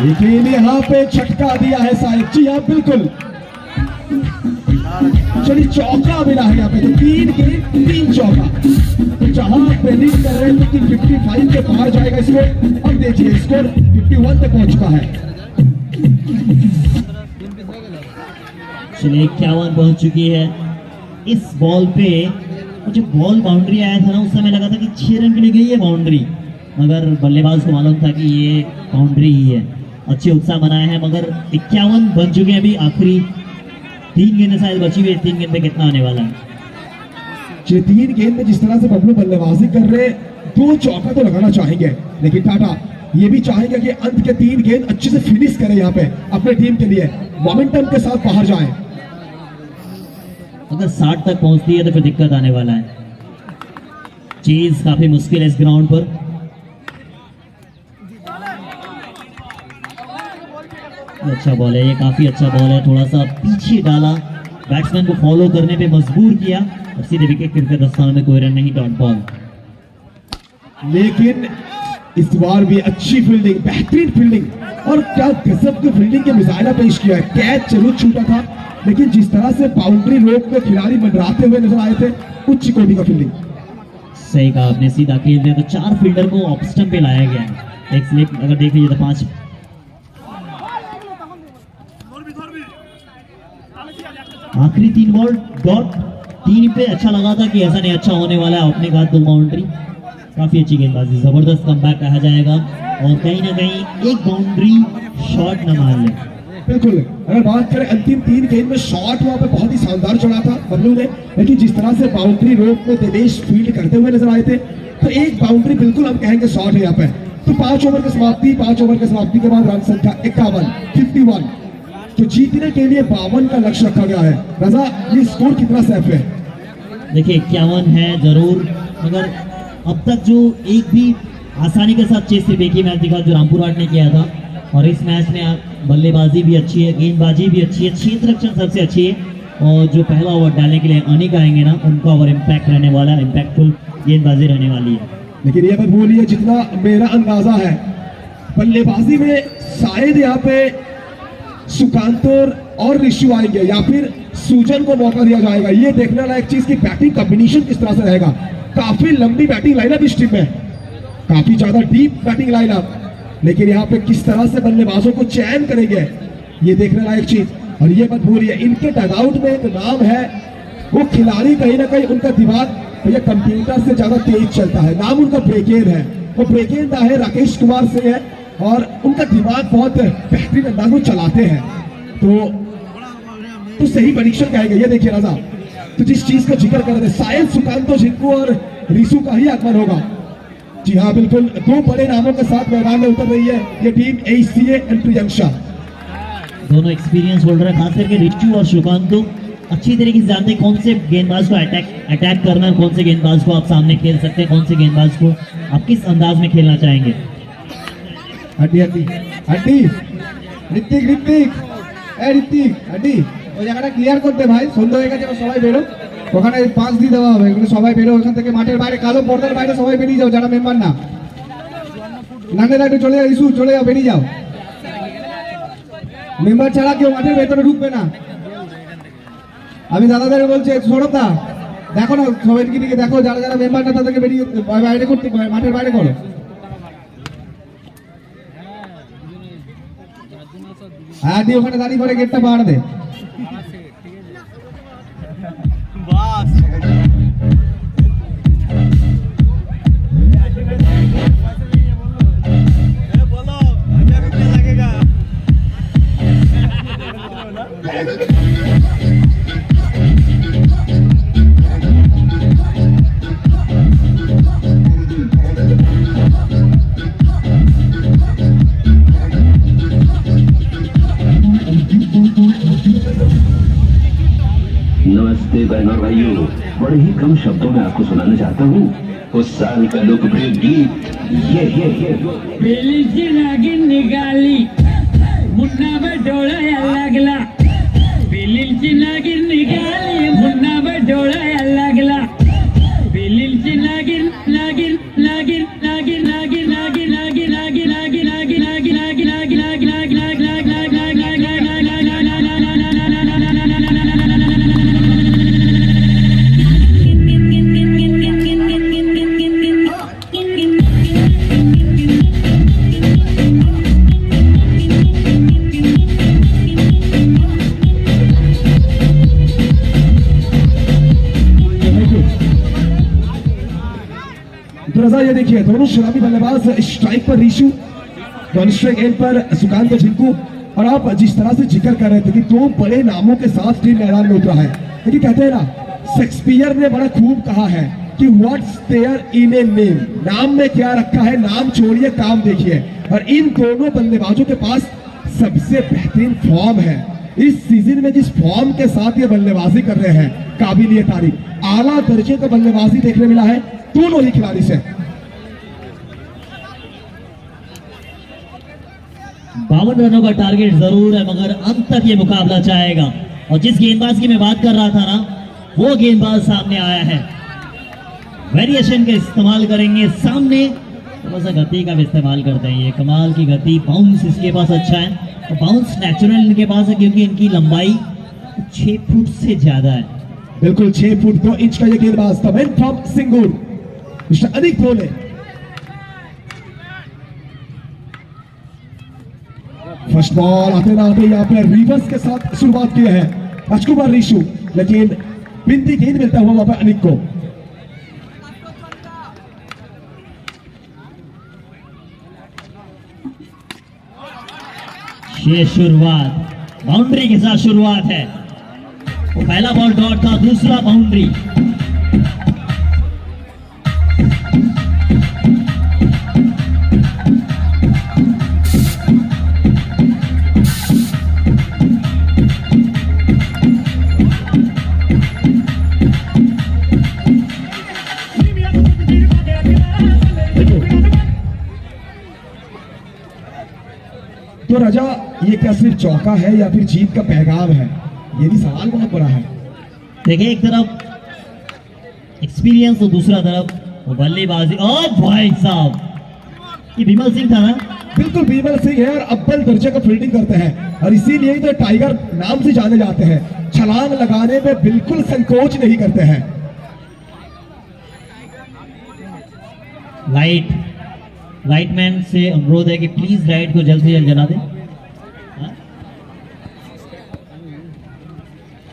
S1: लेकिन यहाँ पे छटका दिया है साहिब जी। हाँ बिल्कुल, चलिए चौका मिला है यहाँ पे, तो 3 गेंद 3 चौका। तो जहां प्रेडिक्ट कर रहे थे कि 55 के पार जाएगा स्कोर, अब देखिए स्कोर 51 तक पहुंच चुका है।
S5: चलिए 51 पहुंच चुकी है। इस बॉल पे मुझे बॉल बाउंड्री आया था ना, उस समय लगा था कि 6 रन के लिए गई है बाउंड्री, मगर बल्लेबाज को मालूम था कि ये बाउंड्री ही है। अच्छे उत्साह बनाए हैं, मगर 51 बन चुके हैं। अभी आखिरी 3 गेंदें शायद बची हुई है। 3 गेंद पे कितना आने वाला है?
S1: 3 गेंद में जिस तरह से बबलू बल्लेबाजी कर रहे, 2 चौका तो लगाना चाहेंगे, लेकिन टाटा ये भी चाहेंगे कि अंत के 3 गेंद अच्छे से फिनिश करें यहाँ पे अपने टीम के लिए, मोमेंटम के साथ बाहर जाएं।
S5: अगर 60 तक पहुंचती है तो फिर दिक्कत आने वाला है। चीज काफी मुश्किल है इस ग्राउंड पर। अच्छा बॉल है ये, काफी अच्छा बॉल है। थोड़ा सा पीछे डाला, बैट्समैन को फॉलो करने पे मजबूर किया और सीधे विकेट क्रिकेट स्थान में कोई रन नहीं, डॉट बॉल।
S1: लेकिन इस बार भी अच्छी फील्डिंग, बेहतरीन फील्डिंग, और क्या गजब की फील्डिंग के मिसाइला पेश किया है। कैच जरूर छूटा था, लेकिन जिस तरह से बाउंड्री रोक में खिलाड़ी मंडराते हुए नजर आए थे, उच्च कोटि का फील्डिंग।
S5: सही कहा आपने, सीधा खेल दिया। तो 4 फील्डर को ऑफ स्टंप पे लाया गया है। एक स्लिप अगर देख लीजिए तो 5। आखिरी 3 बॉल डॉट टीम पे अच्छा लगा था कि ऐसा नहीं अच्छा होने वाला है, अपने हाथ 2 बाउंड्री, काफी अच्छी गेंदबाजी, जबरदस्त कमबैक कहा जाएगा। और कहीं ना कहीं एक बाउंड्री शॉट न मार ले।
S1: बिल्कुल, अगर बात करें अंतिम 3 गेंद में शॉट वहां पे बहुत ही शानदार चढ़ा था बबलू ने, लेकिन जिस तरह से बाउंड्री रोक में दिनेश फील्ड करते हुए नजर आए थे, तो एक बाउंड्री बिल्कुल हम कहेंगे शॉट है यहाँ पे। तो 5 ओवर की समाप्ति के बाद रन संख्या 51 तो जीतने के लिए 52 का लक्ष्य रखा गया है। रजा, ये स्कोर कितना सेफ है?
S5: देखिए 51 है जरूर, मगर अब तक जो एक भी आसानी के साथ चेस सिर्फ एक ही मैच दिखा जो रामपुर हाट ने किया था। और इस मैच में आप बल्लेबाजी भी अच्छी है, गेंदबाजी भी अच्छी है, क्षेत्र रक्षण सबसे अच्छी है। और जो पहला ओवर डालने के लिए अनिक आएंगे ना, उनका ओवर इम्पैक्ट रहने वाला है, इम्पैक्टफुल गेंदबाजी रहने वाली है।
S1: लेकिन ये बात बोलिए, जितना मेरा अंदाजा है बल्लेबाजी में शायद यहाँ पे सुकांतोर और ऋषु आएंगे या फिर सुजन को मौका दिया जाएगा। ये देखने लायक चीज की बैटिंग कॉम्बिनेशन किस तरह से रहेगा। काफी लंबी बैटिंग लाइनअप इस टीम में, काफी ज्यादा डीप बैटिंग लाइनअप, लेकिन यहाँ पे किस तरह से बल्लेबाजों को चयन करेंगे ये देखने लायक चीज। और ये मत भूलिए, इनके डगआउट में एक नाम है, वो खिलाड़ी कहीं ना कहीं उनका दिमाग भैया कंप्यूटर से ज्यादा तेज चलता है, नाम उनका ब्रेकेन है। वो ब्रेकेन का है राकेश कुमार सिंह है और उनका दिमाग बहुत बेहतरीन अंदाज में चलाते हैं। तो सही परीक्षण कहेंगे। ये देखिए राजा, तो जिस चीज का जिक्र कर रहे थे, शायद सुकांतो झिंकू और रिशु का ही आगमन होगा। जी हाँ बिल्कुल, 2 बड़े नामों के साथ मैदान में उतर रही है ये टीम, एसीए एंड प्रियंका।
S5: दोनों एक्सपीरियंस होल्डर है, खास करके रिचू और सुकांतो अच्छी तरीके से जानते हैं कौन से गेंदबाज को अटैक करना है, कौन से गेंदबाज को आप सामने खेल सकते हैं, कौन से गेंदबाज को आप किस अंदाज में खेलना चाहेंगे।
S7: हड्डी ঋত্বিক হ্যাডি ওই জায়গাটা ক্লিয়ার করতে ভাই, সন্ধ্যা হয়ে গেছে, সবাই বেরো, ওখানে 5 দিয়ে দেওয়া হবে, এগুলো সবাই বেরো ওখান থেকে, মাঠের বাইরে কালো পর্দার বাইরে সবাই বেরিয়ে যাও যারা মেম্বার না। নান্দেদা একটু চলে যাও, ইস্যু চলে যাও, বেরিয়ে যাও, মেম্বার ছাড়া কেউ মাঠের ভেতরে ঢুকবে না। আমি দাদাদের বলছি সরতা দেখো না, সবাইকে দিকে দেখো, যারা যারা মেম্বার না তাদেরকে বেরিয়ে বাইরে করতে, মাঠের বাইরে করো। হ্যাঁ দিয়ে ওখানে দাঁড়িয়ে পরে গেটটা পাহাড় দে।
S4: বাস बोलो क्या लगेगा।
S6: नमस्ते बहनों और भाइयों, बड़े ही कम शब्दों में आपको सुनाना चाहता हूँ उस साल का लोकप्रिय गीत ये
S8: बेलीची नागिन निघाली, मुन्नावर डोळा लागला, बेलीची नागिन निघाली, मुन्नावर डोळा लागला, बेलीची नागिन नागिन नागिन नागिन नागिन नागिन नागिन नागिन नागिन नागिन नागिन नागिन नागिन नागिन
S1: रजा, ये देखिए दोनों शराबी बल्लेबाज, स्ट्राइक पर ऋषु, नॉन स्ट्राइक एंड पर सुकांतो झिंकू। और आप जिस तरह से जिक्र कर रहे थे कि 2 बड़े नामों के साथ टीम मैदान में उतरा है, लेकिन कहते हैं ना, शेक्सपियर ने बड़ा खूब कहा है कि what's there in a name, नाम में क्या रखा है, नाम छोड़िए काम देखिए। और इन दोनों बल्लेबाजों के पास सबसे बेहतरीन फॉर्म है। इस सीजन में जिस फॉर्म के साथ ये बल्लेबाजी कर रहे हैं, काबिलिए तारीफ, आला दर्जे का बल्लेबाजी देखने मिला है दोनों ही खिलाड़ी से।
S5: 52 रनों का टारगेट जरूर है, मगर अंत तक ये मुकाबला चाहेगा। और जिस गेंदबाज की मैं बात कर रहा था ना, वो गेंदबाज सामने आया है। वेरिएशन का इस्तेमाल करेंगे सामने, थोड़ा सा गति का भी इस्तेमाल करते हैं। ये कमाल की गति, बाउंस इसके पास अच्छा है, और बाउंस नेचुरल इनके पास है क्योंकि इनकी लंबाई 6 फुट से ज्यादा है।
S1: बिल्कुल 6 फुट 2 इंच का ये गेंदबाज था, man from Singur, mister Anik Bole. First ball आते ना आते यहाँ पे रिवर्स के साथ शुरुआत की है राजकुमार ऋषु, लेकिन बिनती गेंद मिलता हुआ वहां पर अनिक को।
S5: ये शुरुआत बाउंड्री के साथ शुरुआत है। वो पहला बॉल डॉट था, दूसरा बाउंड्री।
S1: तो राजा, ये क्या सिर्फ चौका है या फिर जीत का पैगाम है? ये भी सवाल बहुत बड़ा है।
S5: देखिए, एक तरफ एक्सपीरियंस और दूसरा तरफ वो बल्लेबाजी। ओ भाई साहब, ये विमल सिंह था ना?
S1: बिल्कुल विमल सिंह है और अव्वल दर्जे का फील्डिंग करते हैं और इसीलिए ही तो टाइगर नाम से जाने जाते हैं। छलांग लगाने में बिल्कुल संकोच नहीं करते हैं।
S5: लाइटमैन से अनुरोध है कि प्लीज लाइट को जल्द से जल्द जला दें।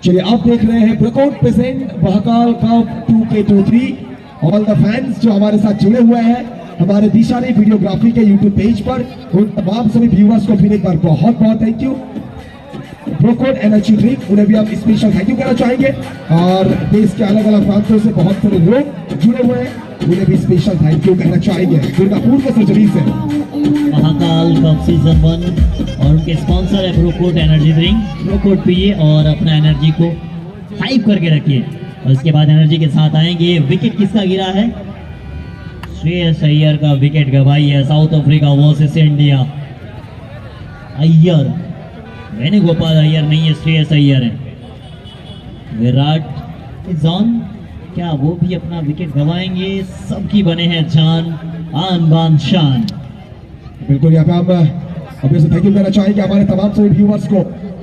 S1: चलिए, आप देख रहे हैं breakout present Mahakal cup 2K23। All the fans जो हमारे साथ जुड़े हुए हैं हमारे दिशानी वीडियोग्राफी के यूट्यूब पेज पर, उन तमाम सभी व्यूअर्स को फिर एक बार बहुत बहुत thank you. Breakout energy drink, उन्हें भी आप स्पेशल थैंक यू कहना चाहेंगे। और देश के अलग अलग प्रांतों से बहुत सारे लोग जुड़े हुए हैं, उन्हें भी स्पेशल थैंक यू कहना चाहेंगे। दुर्गापुर के सर्जरी से
S5: महाकाल कप सीजन 1 और उनके स्पॉन्सर है ब्रोकोट एनर्जी ड्रिंक। ब्रोकोट पिए और अपना एनर्जी को हाइप करके रखिए। और इसके बाद एनर्जी के साथ आएंगे। विकेट किसका गिरा है? श्रेयस अय्यर का विकेट गवाई है। South Africa versus India. Iyer, Venugopal Iyer नहीं है, श्रेयस अय्यर है। विराट इज ऑन, क्या वो भी अपना विकेट गवाएंगे? सबकी बने हैं जान, आन बान शान।
S1: बिल्कुल, यहाँ पे हम अभी से थैंक यू कहना चाहेंगे हमारे तमाम सभी व्यूअर्स को।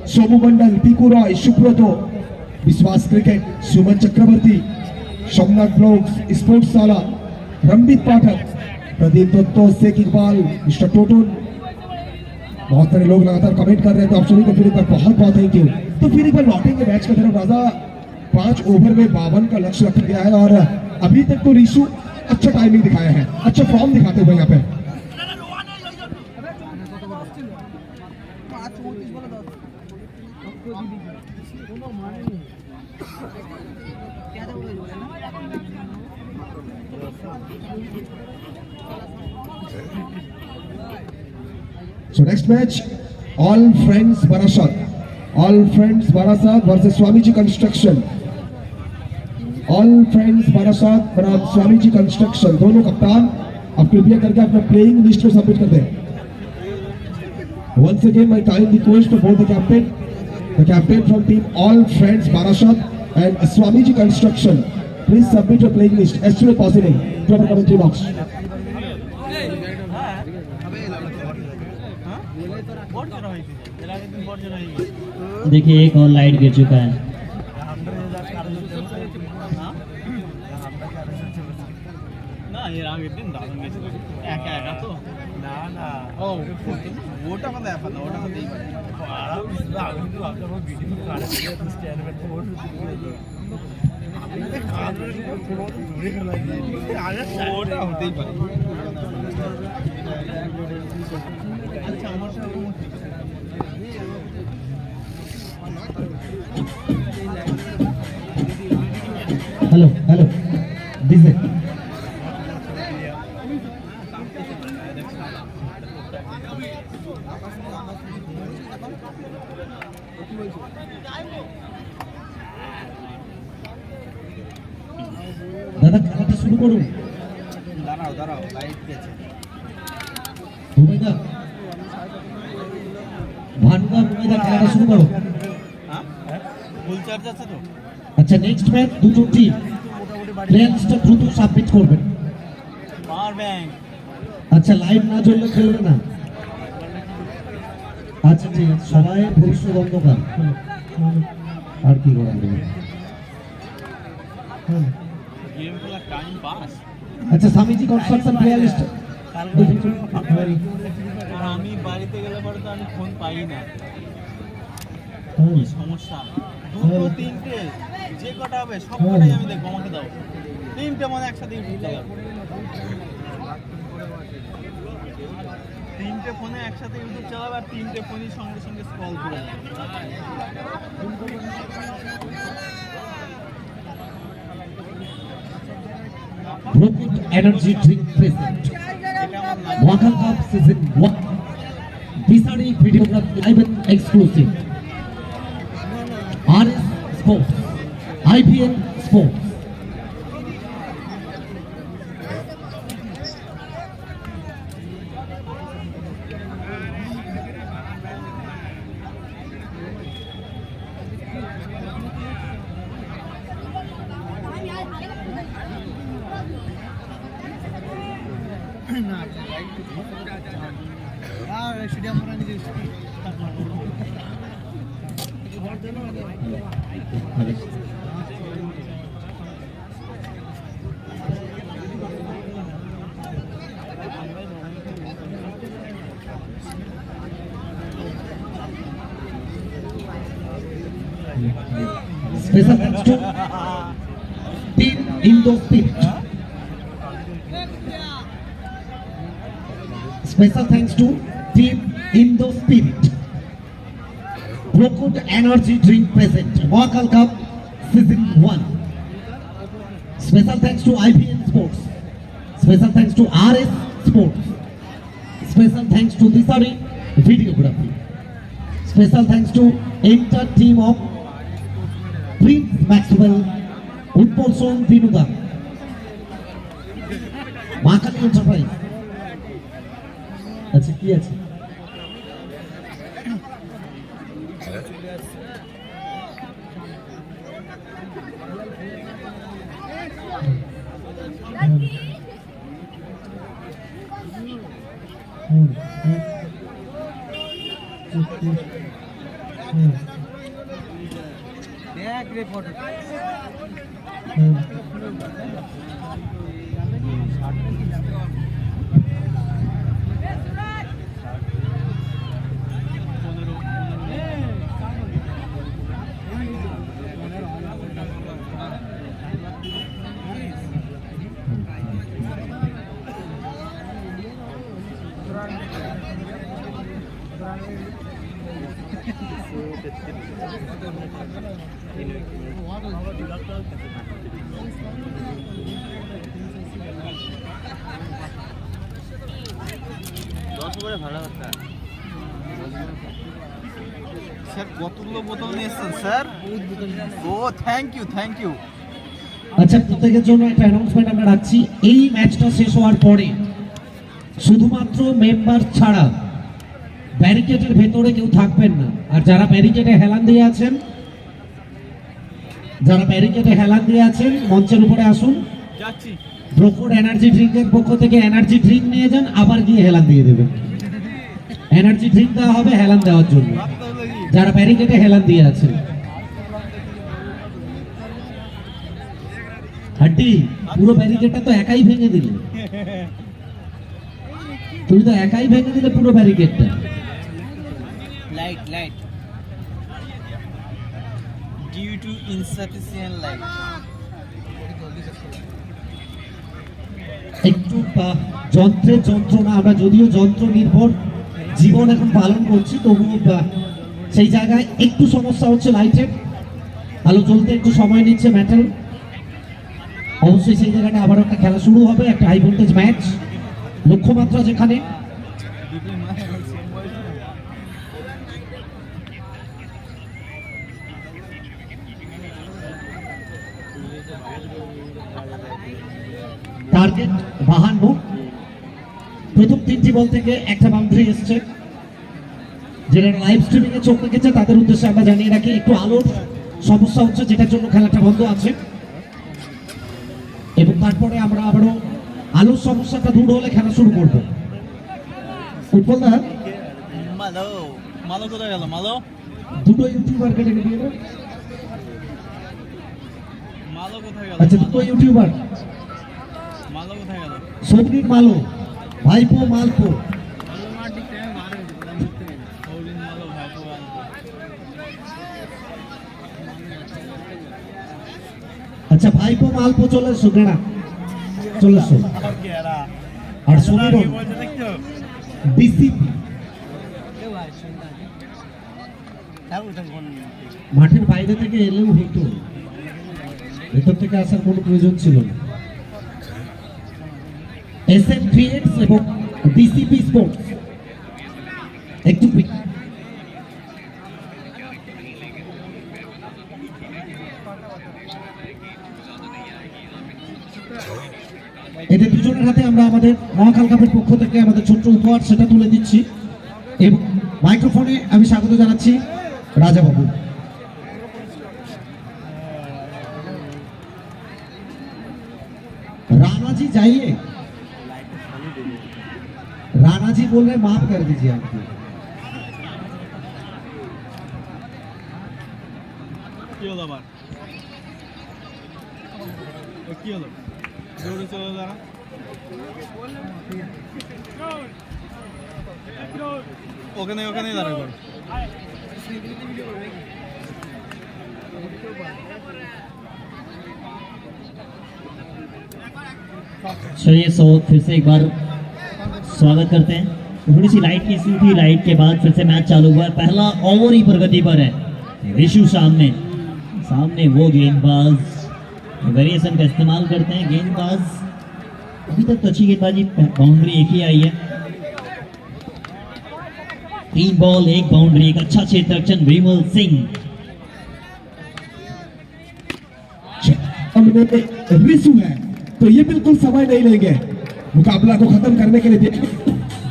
S1: सोमू मंडल, पीकू रॉय, सुब्रतो, विश्वास क्रिकेट, सुमन चक्रवर्ती, सोमनाथ ब्लॉग्स, स्पोर्ट्स साला, रमबीत पाठक, प्रदीप दत्तो, शेख इकबाल, मिस्टर टोटून, बहुत सारे लोग लगातार कमेंट कर रहे हैं। तो आप सभी को फिर एक बार बहुत बहुत थैंक यू। तो फिर एक बार लौटेंगे मैच की तरफ। राजा, 5 ओवर में 52 का लक्ष्य रखा गया है और अभी तक तो ऋषु अच्छा टाइमिंग दिखाया है, अच्छा फॉर्म दिखाते हुए यहाँ पे। So next match, All Friends Barasat versus Swamiji Construction. All Friends Barasat बनाम स्वामीजी कंस्ट्रक्शन। दोनों कप्तान अब कृपया करके अपना प्लेइंग लिस्ट को सबमिट कर दें। Once again, my kind request to both the captain from team All Friends Barasat and Swamiji Construction, please submit your playing list as soon as possible to our commentary box.
S5: देखिए, एक और light गिर चुका है।
S4: না এর আগের দিন দারুণ গেছিল একা একা তো না না ও ওটা কথা ব্যাপার না ওটা হতেই পারে আমি তো আপনার ভিডিও কারে স্ট্যান্ড করতে বসে ওটা হতেই পারে। আচ্ছা আমার
S2: हेलो हेलो दिसे দাদা খেলাটা শুরু করুন।
S4: দাঁড়াও দাঁড়াও লাইট গেছে
S2: ভূমিকা ভানুদা ভূমিকা খেলাটা শুরু করো।
S4: হ্যাঁ ফুল চার্জ আছে তো।
S2: আচ্ছা, নেক্সট ম্যাচ দুটো টিম প্লেয়ার্সটা দ্রুত সাবমিট করবেন।
S4: পাওয়ার ব্যাংক
S2: আচ্ছা, লাইভ না জ্বললে খেলবে না। আচ্ছা ঠিক আছে, সবাই ভবিষ্যৎ অন্ধকার আর কি করা যাবে।
S4: गेम खेला टाइम पास।
S2: আচ্ছা, স্বামীজি কনস্ট্রাকশন প্লেয়ার লিস্ট
S4: আর আমি বাড়িতে গেলে পরে তো আমি ফোন পাই না, সমস্যা। দুটো তিনটে যে কটা হবে সব কটাই আমি দেখবো, আমাকে দাও। তিনটে মানে একসাথে ইউটিউব চালাবো, তিনটে ফোনে একসাথে ইউটিউব চালাবো, আর তিনটে ফোনই সঙ্গে সঙ্গে স্ক্রল করে নেবো।
S2: Brooklyn Energy Drink present. Wakal Cup Season 1. Bisari Videography Live and Exclusive. RS Sports. IPN Sports. Special thanks to Team Indo Spirit. Special thanks to Team Indo Spirit. Brooklyn Energy Drink present. Wakal Cup Season 1. Special thanks to IPN Sports. Special thanks to RS Sports. Special thanks to Bisari Videography. Special thanks to entire team of Prince Maxwell, Utpolson Dinuda, Makali Enterprise. That's it, yes.
S4: Sir কতগুলো বোতল নিয়েছেন sir? ও thank you, thank you.
S2: আচ্ছা, প্রত্যেকের জন্য একটা announcement আমরা রাখছি। এই ম্যাচটা শেষ হওয়ার পরে শুধুমাত্র মেম্বার ছাড়া ব্যারিকেডের ভেতরে কেউ থাকবেন না। আর যারা ব্যারিকেডে হেলান দিয়ে আছেন, মঞ্চের উপরে আসুন।
S4: যাচ্ছি।
S2: ব্রোকোড এনার্জি ড্রিঙ্কের পক্ষ থেকে এনার্জি ড্রিঙ্ক নিয়ে যান, আবার গিয়ে হেলান দিয়ে দেবেন। এনার্জি ড্রিঙ্ক দেওয়া হবে হেলান দেওয়ার জন্য যারা ব্যারিকেডে হেলান দিয়ে আছেন। হাড্ডি, পুরো ব্যারিকেডটা তো একাই ভেঙে দিলে, তুমি তো একাই ভেঙে দিলে পুরো ব্যারিকেডটা।
S4: Light due to insufficient light.
S2: একটু যন্ত্রের যন্ত্রণা, আমরা যদিও যন্ত্র নির্ভর জীবন এখন পালন করছি, তবুও সেই জায়গায় একটু সমস্যা হচ্ছে। লাইটের আলো জ্বলতে একটু সময় নিচ্ছে ম্যাটার। অবশ্যই সেই জায়গাটা আবার একটা খেলা শুরু হবে, একটা হাই ভোল্টেজ ম্যাচ। লক্ষ্যমাত্রা যেখানে টার্গেট 52, প্রথম 3টি বল থেকে একটা বাউন্ডারি এসছে। যারা লাইভ স্ট্রিমিং এ চোখ রেখেছে তাদের উদ্দেশ্যে আমরা জানিয়ে রাখি, একটু আলোর সমস্যা হচ্ছে, যেটার জন্য খেলাটা বন্ধ আছে। এবং তারপরে আমরা আবারও আলোর সমস্যাটা দূর হলে খেলা শুরু করব। ফুটবল না
S4: মালো কোথায় গেল? মালো
S2: দুটো ইউটিউবারকে ডেকে দিয়ে দাও।
S4: মালো কোথায় গেল?
S2: আচ্ছা, দুটো ইউটিউবার,
S4: মালো কোথায় গেল?
S2: সবরিক মালো, ভাইপো মালপো। ভাইপো মালপো চলে এসো গেড়া চলে এসো আর সমীরন ডিসিপি মাঠের বাইরে থেকে এলেও হতো, ভেতর থেকে আসার কোনো প্রয়োজন ছিল না। এসএম ক্রিয়েটস এবং ডিসিপি স্পোর্টস একটু এদের দুজনের হাতে আমরা আমাদের মহাকাল কাপের পক্ষ থেকে আমাদের ছোট্ট উপহার সেটা তুলে দিচ্ছি এবং মাইক্রোফোনে আমি স্বাগত জানাচ্ছি রাজা বাবু। राणा जी जाइए, राणा जी बोल रहे माफ कर दीजिए आपको।
S4: কি হলো আবার কি হলো দৌড়ে চলে যারা ওখানে ওখানে দাঁড়াবে
S5: चलिए सो फिर से एक बार स्वागत करते हैं। थोड़ी सी लाइट की इशू थी, लाइट के बाद फिर से मैच चालू हुआ है। पहला ओवर ही प्रगति पर है, ऋषु सामने वो गेंदबाज वेरिएशन का इस्तेमाल करते हैं। गेंदबाज अभी तक तो अच्छी गेंदबाजी, बाउंड्री एक ही आई है। 3 बॉल 1 बाउंड्री, एक अच्छा क्षेत्र रक्षण विमल सिंह।
S1: ऋषु है तो ये बिल्कुल समय नहीं लेंगे, मुकाबला को खत्म करने के लिए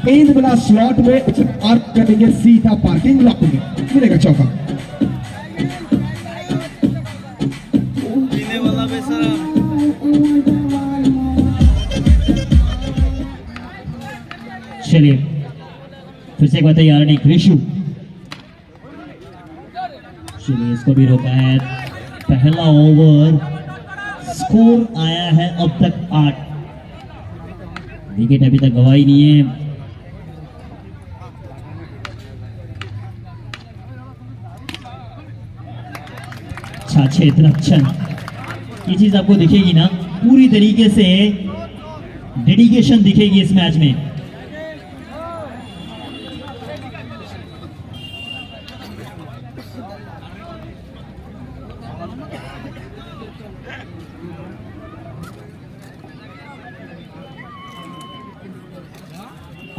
S1: गेंद मिला स्लॉट में पार्क करेंगे सीधा पार्किंग लॉट में, मिलेगा चौका।
S4: पीने वाला बेचारा
S5: चलिए फिर से एक बार तैयार नहीं ऋषु, चलिए इसको भी रोका है। पहला ओवर स्कोर आया है अब तक 8, विकेट अभी तक गवाई नहीं है। अच्छा क्षेत्र रक्षण, ये चीज आपको दिखेगी ना, पूरी तरीके से डेडिकेशन दिखेगी इस मैच में।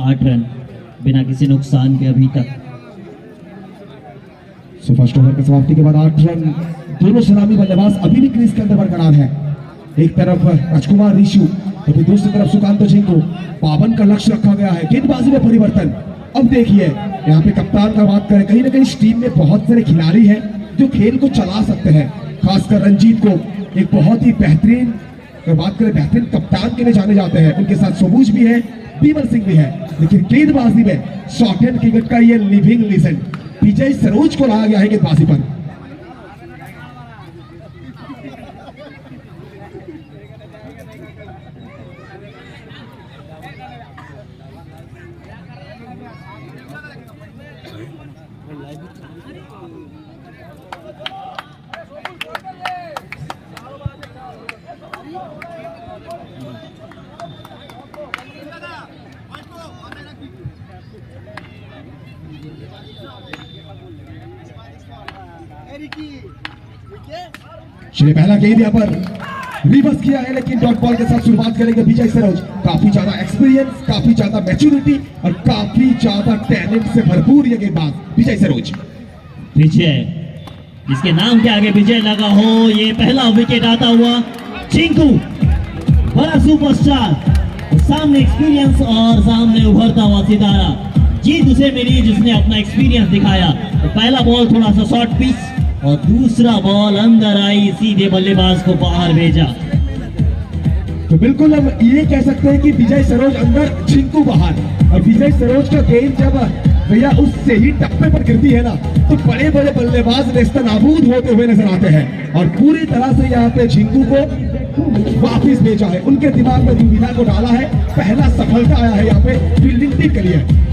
S5: आठ रन बिना किसी नुकसान के अभी तक।
S1: सो फर्स्ट ओवर की समाप्ति के बाद 8 रन, दोनों सलामी बल्लेबाज अभी भी क्रीज के अंदर बरकरार है। एक तरफ राजकुमार ऋषु तो फिर दूसरी तरफ सुकांत सिंह को पावन का लक्ष्य रखा गया है। गेंदबाजी में परिवर्तन, अब देखिए यहाँ पे कप्तान का बात करें, कहीं ना कहीं इस टीम में बहुत सारे खिलाड़ी हैं जो खेल को चला सकते हैं। खासकर रंजीत को एक बहुत ही बेहतरीन, अगर बात करें बेहतरीन कप्तान के लिए जाने जाते हैं। उनके साथ सबूज भी है, बीमल सिंह भी है, लेकिन गेंदबाजी में शॉर्ट हैंड क्रिकेट का ये लिविंग लेजेंड विजय सरोज को लाया गया है गेंदबाजी पर। चलिए पहला गेंद यहाँ पर रिवर्स किया है, लेकिन डॉट बॉल के साथ शुरुआत करेंगे विजय सरोज। काफी ज्यादा एक्सपीरियंस, काफी ज्यादा मैच्योरिटी और काफी ज्यादा टैलेंट से भरपूर ये गेंदबाज विजय सरोज।
S5: विजय, इसके नाम के आगे विजय लगा हो, ये पहला विकेट आता हुआ। चिंकू बड़ा सुपरस्टार, सामने एक्सपीरियंस और सामने उभरता हुआ सितारा। जीत उसे मिली जिसने अपना एक्सपीरियंस दिखाया। तो पहला बॉल थोड़ा सा शॉर्ट पिच और दूसरा बॉल अंदर आई, सीधे बल्लेबाज को बाहर भेजा।
S1: तो बिल्कुल हम ये कह सकते हैं कि विजय सरोज अंदर, चिंकू बाहर। और विजय सरोज का गेंद जब भैया उससे ही टप्पे पर गिरती है ना, तो बड़े बड़े बल्लेबाज नेस्तनाबूद होते हुए नजर आते हैं। और पूरी तरह से यहाँ पे चिंकू को वापिस भेजा है, उनके दिमाग में दुविधा को डाला है। पहला सफलता आया है यहाँ पे फील्डिंग टीम के लिए।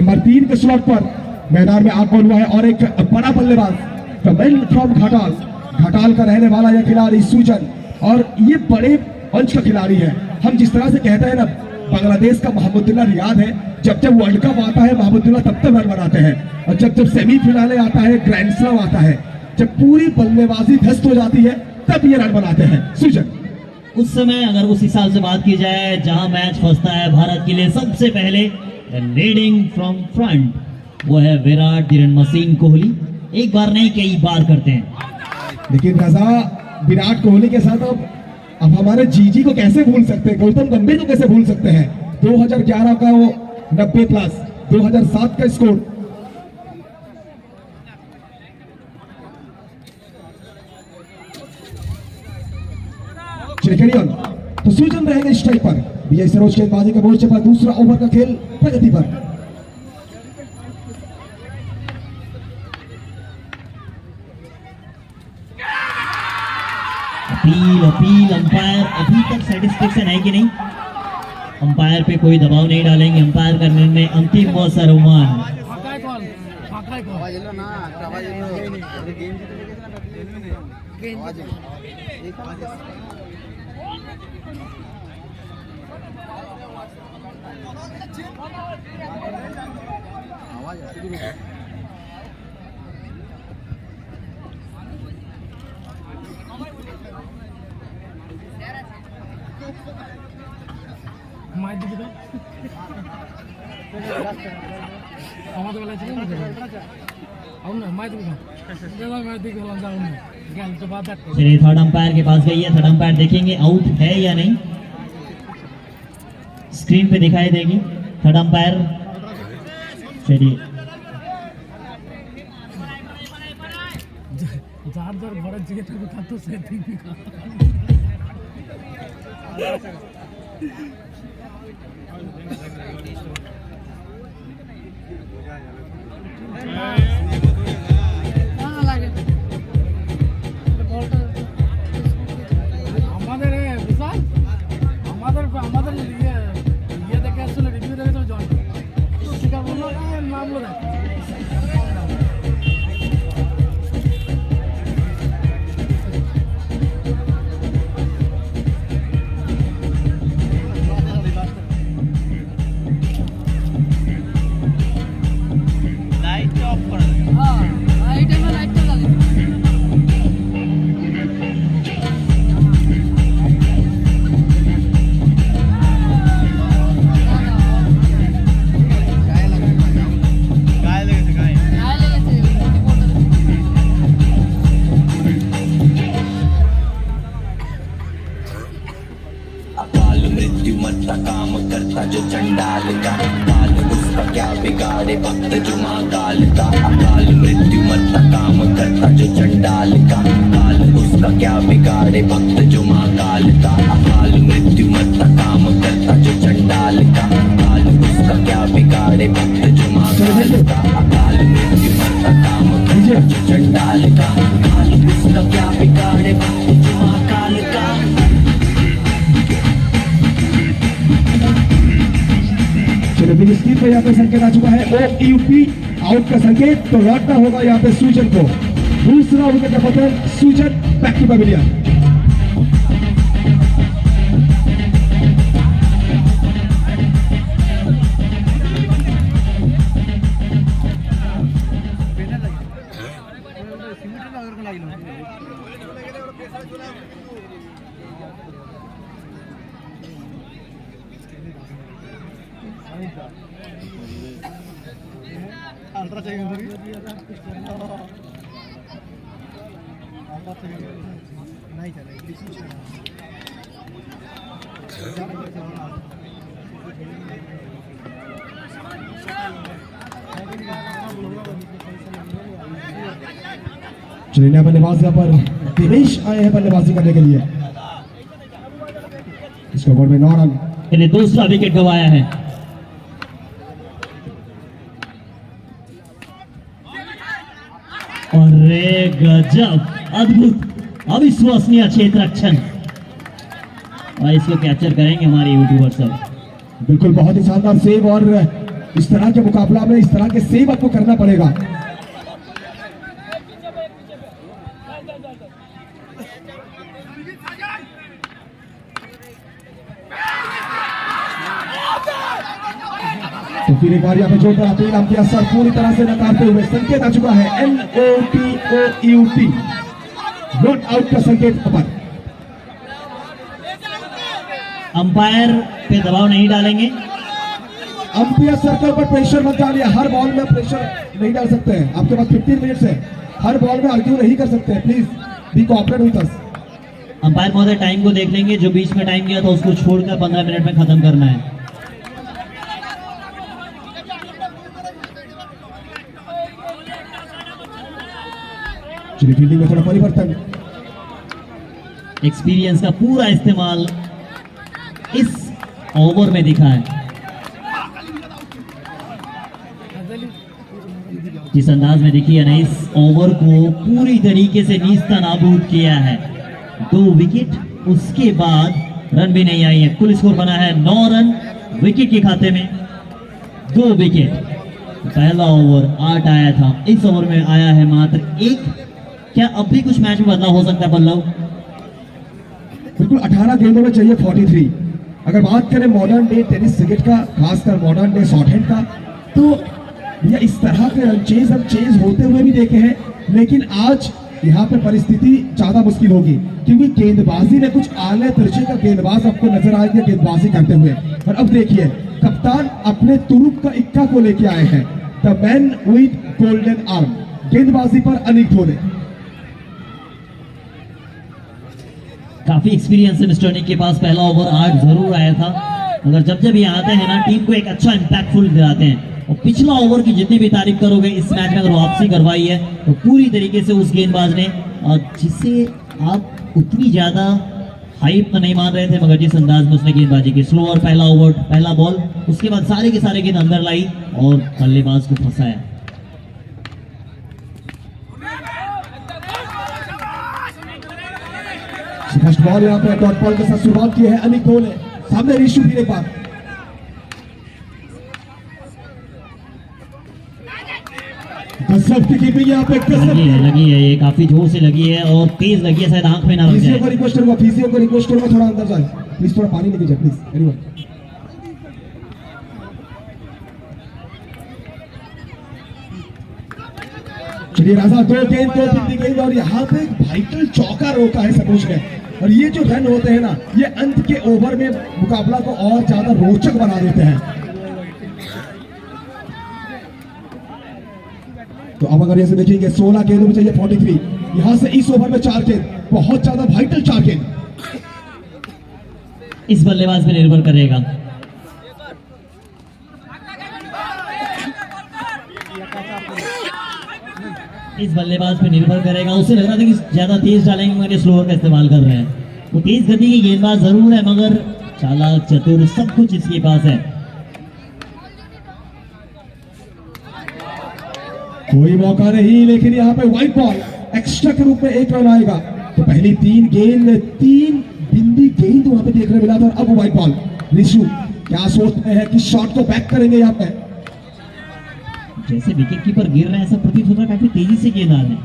S1: नंबर 3 के स्लॉट पर मैदान में आगमन हुआ है और एक बड़ा बल्लेबाज कमेल फ्रॉम घाटाल, घाटाल का रहने वाला यह खिलाड़ी सुजन, और ये बड़े अंश का खिलाड़ी है। हम जिस तरह से कहते हैं ना, बांग्लादेश का मोहम्मदुल्लाह रियाद है, जब जब वर्ल्ड कप आता है मोहम्मदुल्लाह तब तक रन बनाते हैं, और जब जब सेमीफिनाले आता है, ग्रैंड स्लैम आता है, जब पूरी बल्लेबाजी ध्वस्त हो जाती है, तब ये रन बनाते हैं सुजन।
S5: उस समय अगर उस हिसाब से बात की जाए जहां मैच फंसता है भारत के लिए, सबसे पहले लीडिंग फ्रॉम फ्रंट वो है विराट द मशीन कोहली। एक बार नहीं कई बार करते हैं।
S1: लेकिन रजा, विराट कोहली के साथ अब हमारे जीजी को कैसे भूल सकते हैं, गौतम गंभीर को कैसे भूल सकते हैं। 2011 का वो 90 प्लस, 2007 का स्कोर। तो सुजन रहेंगे स्ट्राइक पर। विजय सरोज गेंदबाजी के मोर्चे पर दूसरा ओवर का खेल प्रगति पर।
S5: अपील अंपायर अभी तक सेटिस्फेक्शन है कि नहीं? अंपायर पे कोई दबाव नहीं डालेंगे, अंपायर का निर्णय अंतिम व सर्वमान। चलिए थर्ड अंपायर के पास गई है, थर्ड अंपायर देखेंगे आउट है या नहीं, स्क्रीन पे दिखाई देगी थर्ड अंपायर। चलिए
S6: काम करता जो चंडाल का, काल उसका क्या बिगाड़े भक्त जो महाकाल का। अकाल मृत्यु मरता काम करता जो चंडाल का, काल उसका क्या बिगाड़े भक्त जो महाकाल का। अकाल मृत्यु मरता काम करता जो चंडाल का, काल उसका क्या बिगाड़े भक्त जो महाकाल का। अकाल मृत्यु मरता काम करता जो चंडाल का, काल उसका क्या बिगाड़े भक्त जो महाकाल का।
S1: बिग स्क्रीन पे यहाँ पे संकेत आ चुका है OUP आउट का संकेत, तो लौटना होगा यहाँ पे सुजन को। दूसरा विकेट का पतन, सुजन बैक टू पवेलियन।
S4: अल्ट्रा चाहिए नहीं चलेगी।
S1: चलिए बल्लेबाज यहाँ पर दिनेश आए हैं बल्लेबाजी करने के लिए। इसको बोर्ड में 9 रन।
S5: इन्हें दूसरा विकेट गंवाया है। अरे गजब, अद्भुत, अविश्वसनीय क्षेत्र रक्षण, और इसको कैप्चर करेंगे हमारे यूट्यूबर सब।
S1: बिल्कुल बहुत ही शानदार सेव और इस तरह के मुकाबला में इस तरह के सेव आपको करना पड़ेगा। तो फिर एक बार यहाँ पे जोरदार अपील आपके असर पूरी तरह से नकारते हुए संकेत आ चुका है NOTOUT, नॉट आउट का संकेत पर।
S5: अंपायर पे दबाव नहीं डालेंगे।
S1: अंपायर सर्कल पर प्रेशर मत डालिए, हर बॉल में प्रेशर नहीं डाल सकते हैं। आपके पास 15 मिनट्स है, हर बॉल में आर्ग्यू नहीं कर सकते हैं। Please be cooperate with us.
S5: Umpire महोदय टाइम को देख लेंगे, जो बीच में टाइम दिया था उसको छोड़कर 15 मिनट में खत्म करना है।
S1: चलिए फील्डिंग में थोड़ा परिवर्तन।
S5: एक्सपीरियंस का पूरा इस्तेमाल इस ओवर में दिखा है। जिस अंदाज में देखिए ना, इस ओवर को पूरी तरीके से नीस्ता नाबूद किया है। 2 विकेट, उसके बाद रन भी नहीं आई है। कुल स्कोर बना है 9 रन विकेट के खाते में, 2 विकेट। पहला ओवर 8 आया था, इस ओवर में आया है मात्र 1। क्या अब भी कुछ मैच में बदलाव हो सकता है पल्लव?
S1: बिल्कुल 18 गेंदों में चाहिए 43। अगर बात करें मॉडर्न डे टेनिस क्रिकेट का, खासकर मॉडर्न डे शॉर्ट हैंड का, तो भैया इस तरह के रन चेज हम चेज होते हुए भी देखे हैं, लेकिन आज यहाँ पे परिस्थिति ज्यादा मुश्किल होगी, क्योंकि गेंदबाजी में कुछ आले तिरछे का गेंदबाज आपको नजर आएंगे गेंदबाजी करते हुए। और अब देखिए कप्तान अपने तुरुप का इक्का को लेके आए हैं, the man with golden arm, गेंदबाजी पर अनिक धोने।
S5: काफी एक्सपीरियंस है मिस्टर निक के पास। पहला ओवर 8 जरूर आया था, मगर जब जब ये आते हैं ना, टीम को एक अच्छा इंपैक्टफुल दिलाते हैं। और पिछला ओवर की जितनी भी तारीफ करोगे, इस मैच में अगर वापसी करवाई है तो पूरी तरीके से उस गेंदबाज ने, जिसे आप उतनी ज्यादा हाइप तो नहीं मान रहे थे, मगर जिस अंदाज में उसने गेंदबाजी की, स्लो और पहला ओवर, पहला बॉल, उसके बाद सारे के सारे गेंद अंदर लाई और बल्लेबाज को फंसाया।
S1: फर्स्ट बॉल यहाँ पे डॉट बॉल के साथ शुरुआत की है अनिक धोल ने, सामने रिशु भी एक बार। गजब की कीपिंग यहाँ पे,
S5: लगी है, ये काफी जोर से लगी है और तेज लगी है, शायद आंख में ना लग
S1: फिजियो
S5: जाए।
S1: को रिक्वेस्ट करूंगा, फिजियो को रिक्वेस्ट करूंगा थोड़ा अंदर जाए प्लीज, थोड़ा पानी लेके जाए प्लीज एनीवन। चलिए राजा, 2 गेंद 2 फिल्दी गेंद और यहाँ पे एक वाइटल चौका रोका है सरोज ने। और ये जो रन होते हैं ना, ये अंत के ओवर में मुकाबला को और ज्यादा रोचक बना देते हैं। तो अब अगर ऐसे देखेंगे 16 गेंदों में चाहिए 43, यहां से इस ओवर में 4 गेंद, बहुत ज्यादा वाइटल 4 गेंद।
S5: इस बल्लेबाज पे निर्भर करेगा। इस बल्लेबाज पे निर्भर करेगा। उसे लग रहा था कि ज्यादा तेज डालेंगे, मगर स्लोअर का इस्तेमाल कर रहे हैं। वो तेज गति की गेंदबाज जरूर है, मगर चालाक, चतुर, सब कुछ इसके पास है।
S1: कोई मौका नहीं, लेकिन यहाँ पे व्हाइट बॉल, एक्स्ट्रा के रूप में 1 रन आएगा। तो पहली 3 गेंद 3 बिंदी गेंद वहां पे देखने मिला था, और अब व्हाइट बॉल। रिशु क्या सोचते हैं कि शॉट को बैक करेंगे यहाँ पे?
S5: जैसे विकेट कीपर गिर रहे हैं, ऐसा प्रतीत होता है काफी तेजी से गेंद आ रहे हैं।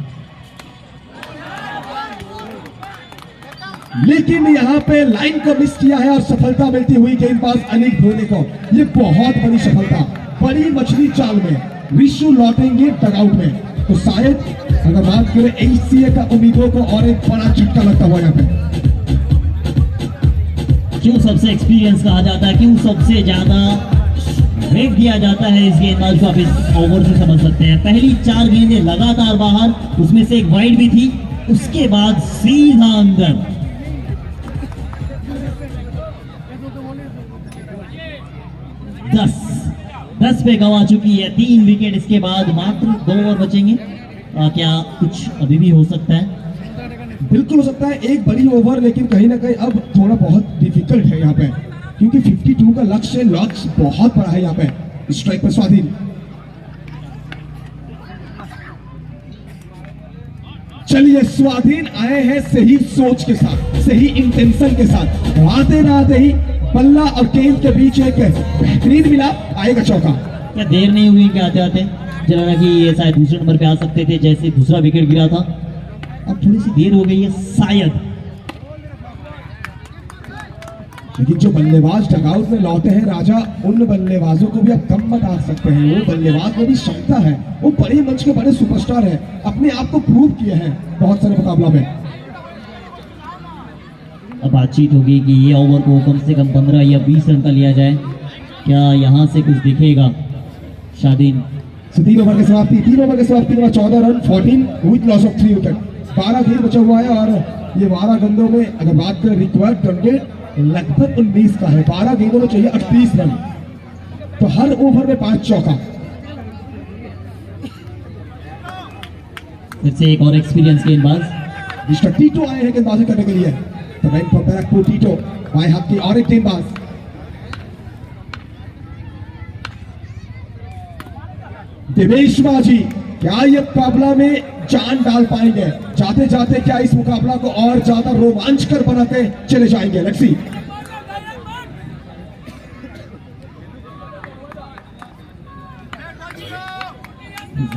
S1: लेकिन यहाँ पे लाइन को मिस किया है और सफलता मिलती हुई गेंदबाज अनिक धोने को। ये बहुत बड़ी सफलता, बड़ी मछली चाल में रिशु लौटेंगे डगआउट में। तो शायद अगर बात करें ACA का उम्मीदों को और एक बड़ा झटका लगता हुआ यहाँ पे।
S5: क्यों सबसे एक्सपीरियंस कहा जाता है, क्यों सबसे ज्यादा ब्रेक दिया जाता है इस गेंदबाज को, आप इस ओवर से समझ सकते हैं। पहली 4 गेंदें लगातार बाहर, उसमें से एक वाइड भी थी, उसके बाद सीधा अंदर। दस पे गंवा चुकी है, 3 विकेट। इसके बाद मात्र 2 ओवर बचेंगे। क्या कुछ अभी भी हो सकता है?
S1: बिल्कुल हो सकता है, एक बड़ी ओवर, लेकिन कहीं ना कहीं अब थोड़ा बहुत डिफिकल्ट है यहाँ पे, क्योंकि 52 का लक्ष्य बहुत बड़ा है यहाँ पे। स्ट्राइक पर स्वाधीन, चलिए स्वाधीन आए हैं सही सोच के साथ, सही इंटेंशन के साथ। आते ना आते ही बल्ला और गेंद के बीच एक बेहतरीन मिलाप, आएगा चौका।
S5: क्या देर नहीं हुई क्या आते आते, चल रहा कि ये शायद दूसरे नंबर पे आ सकते थे जैसे दूसरा विकेट गिरा था। अब थोड़ी सी देर हो गई है शायद।
S1: लेकिन जो बल्लेबाज डगआउट में लौटे हैं राजा, उन बल्लेबाजों को भी आप कम मत आंक सकते हैं। वो बल्लेबाज में भी क्षमता है, वो बड़े मंच के बड़े सुपरस्टार है, अपने आप को प्रूव किए हैं बहुत सारे मुकाबला में।
S5: अब बातचीत होगी कि ये ओवर को कम से कम 15 या 20 रन का लिया जाए। क्या यहाँ से कुछ दिखेगा शादीन?
S1: 3 ओवर की समाप्ति, 3 ओवर की समाप्ति में 14 run 14 with loss of 3 wicket. 12 गेंद बचा हुआ है और ये 12 गेंदों में अगर बात करें रिक्वायर्ड टारगेट लगभग 19 का है। 12 गेंदों में चाहिए 38 रन, तो हर ओवर में 5 चौका।
S5: फिर से एक और एक्सपीरियंस गेंदबाज
S1: मिस्टर टीटो आए हैं गेंदबाजी करने के लिए। तो बैंक फॉर बैरकपुर टीटो, बाएं हाथ की और एक गेंदबाज। दिनेश माझी क्या ये मुकाबला में जान डाल पाएंगे? जाते जाते क्या इस मुकाबला को और ज्यादा रोमांचकर बनाते चले जाएंगे? Let's see.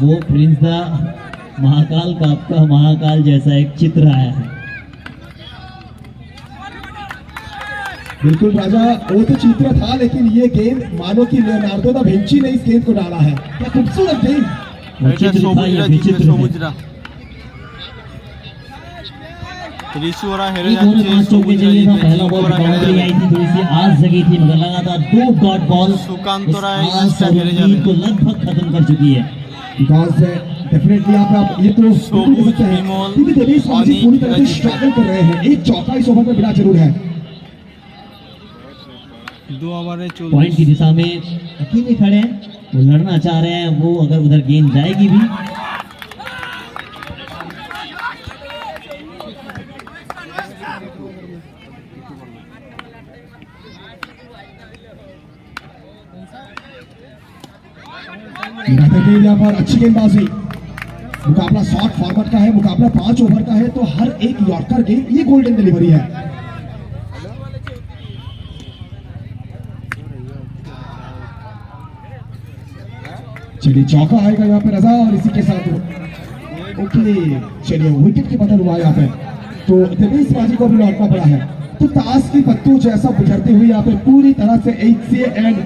S5: वो प्रिंस दा महाकाल का आपका महाकाल जैसा एक चित्र आया है।
S1: बिल्कुल राजा, वो तो चित्र था, लेकिन ये गेंद मानो कि लियोनार्डो दा विंची ने इस गेंद को डाला है। क्या खूबसूरत गेंद।
S5: वो चित्र था, ये विचित्र है।
S4: ऋषि ओरा हेरे
S5: एक ओवर 5 चौके चाहिए था। पहला बॉल बाउंड्री आई थी, थोड़ी सी आस जगी थी, मगर लगातार 2 डॉट बॉल
S4: सुकांत राय
S5: इस आस और उम्मीद को लगभग खत्म कर चुकी है।
S1: बिकॉज डेफिनेटली आप ये तो बिल्कुल कह सकते हैं क्योंकि दिनेश माझी पूरी तरह से स्ट्रगल कर रहे हैं। एक चौका इस ओवर में मिला जरूर है।
S4: 2 ओवर में 24
S5: पॉइंट की दिशा में अकेले खड़े हैं, वो लड़ना चाह रहे हैं। वो अगर उधर गेंद जाएगी भी
S1: यहाँ पर अच्छी गेंदबाजी। मुकाबला शॉर्ट फॉरवर्ड का है, मुकाबला 5 ओवर का है, तो हर एक यॉर्कर गेंद ये गोल्डन डिलीवरी है। चलिए चौका आएगा यहाँ पे रजा, और इसी के साथ ओके चलिए विकेट के बदल हुआ यहाँ पे, तो दिनेश माझी को भी लौटना पड़ा है। तो ताश की पत्तों जैसा गुजरते हुए यहाँ पे पूरी तरह से HCA एंड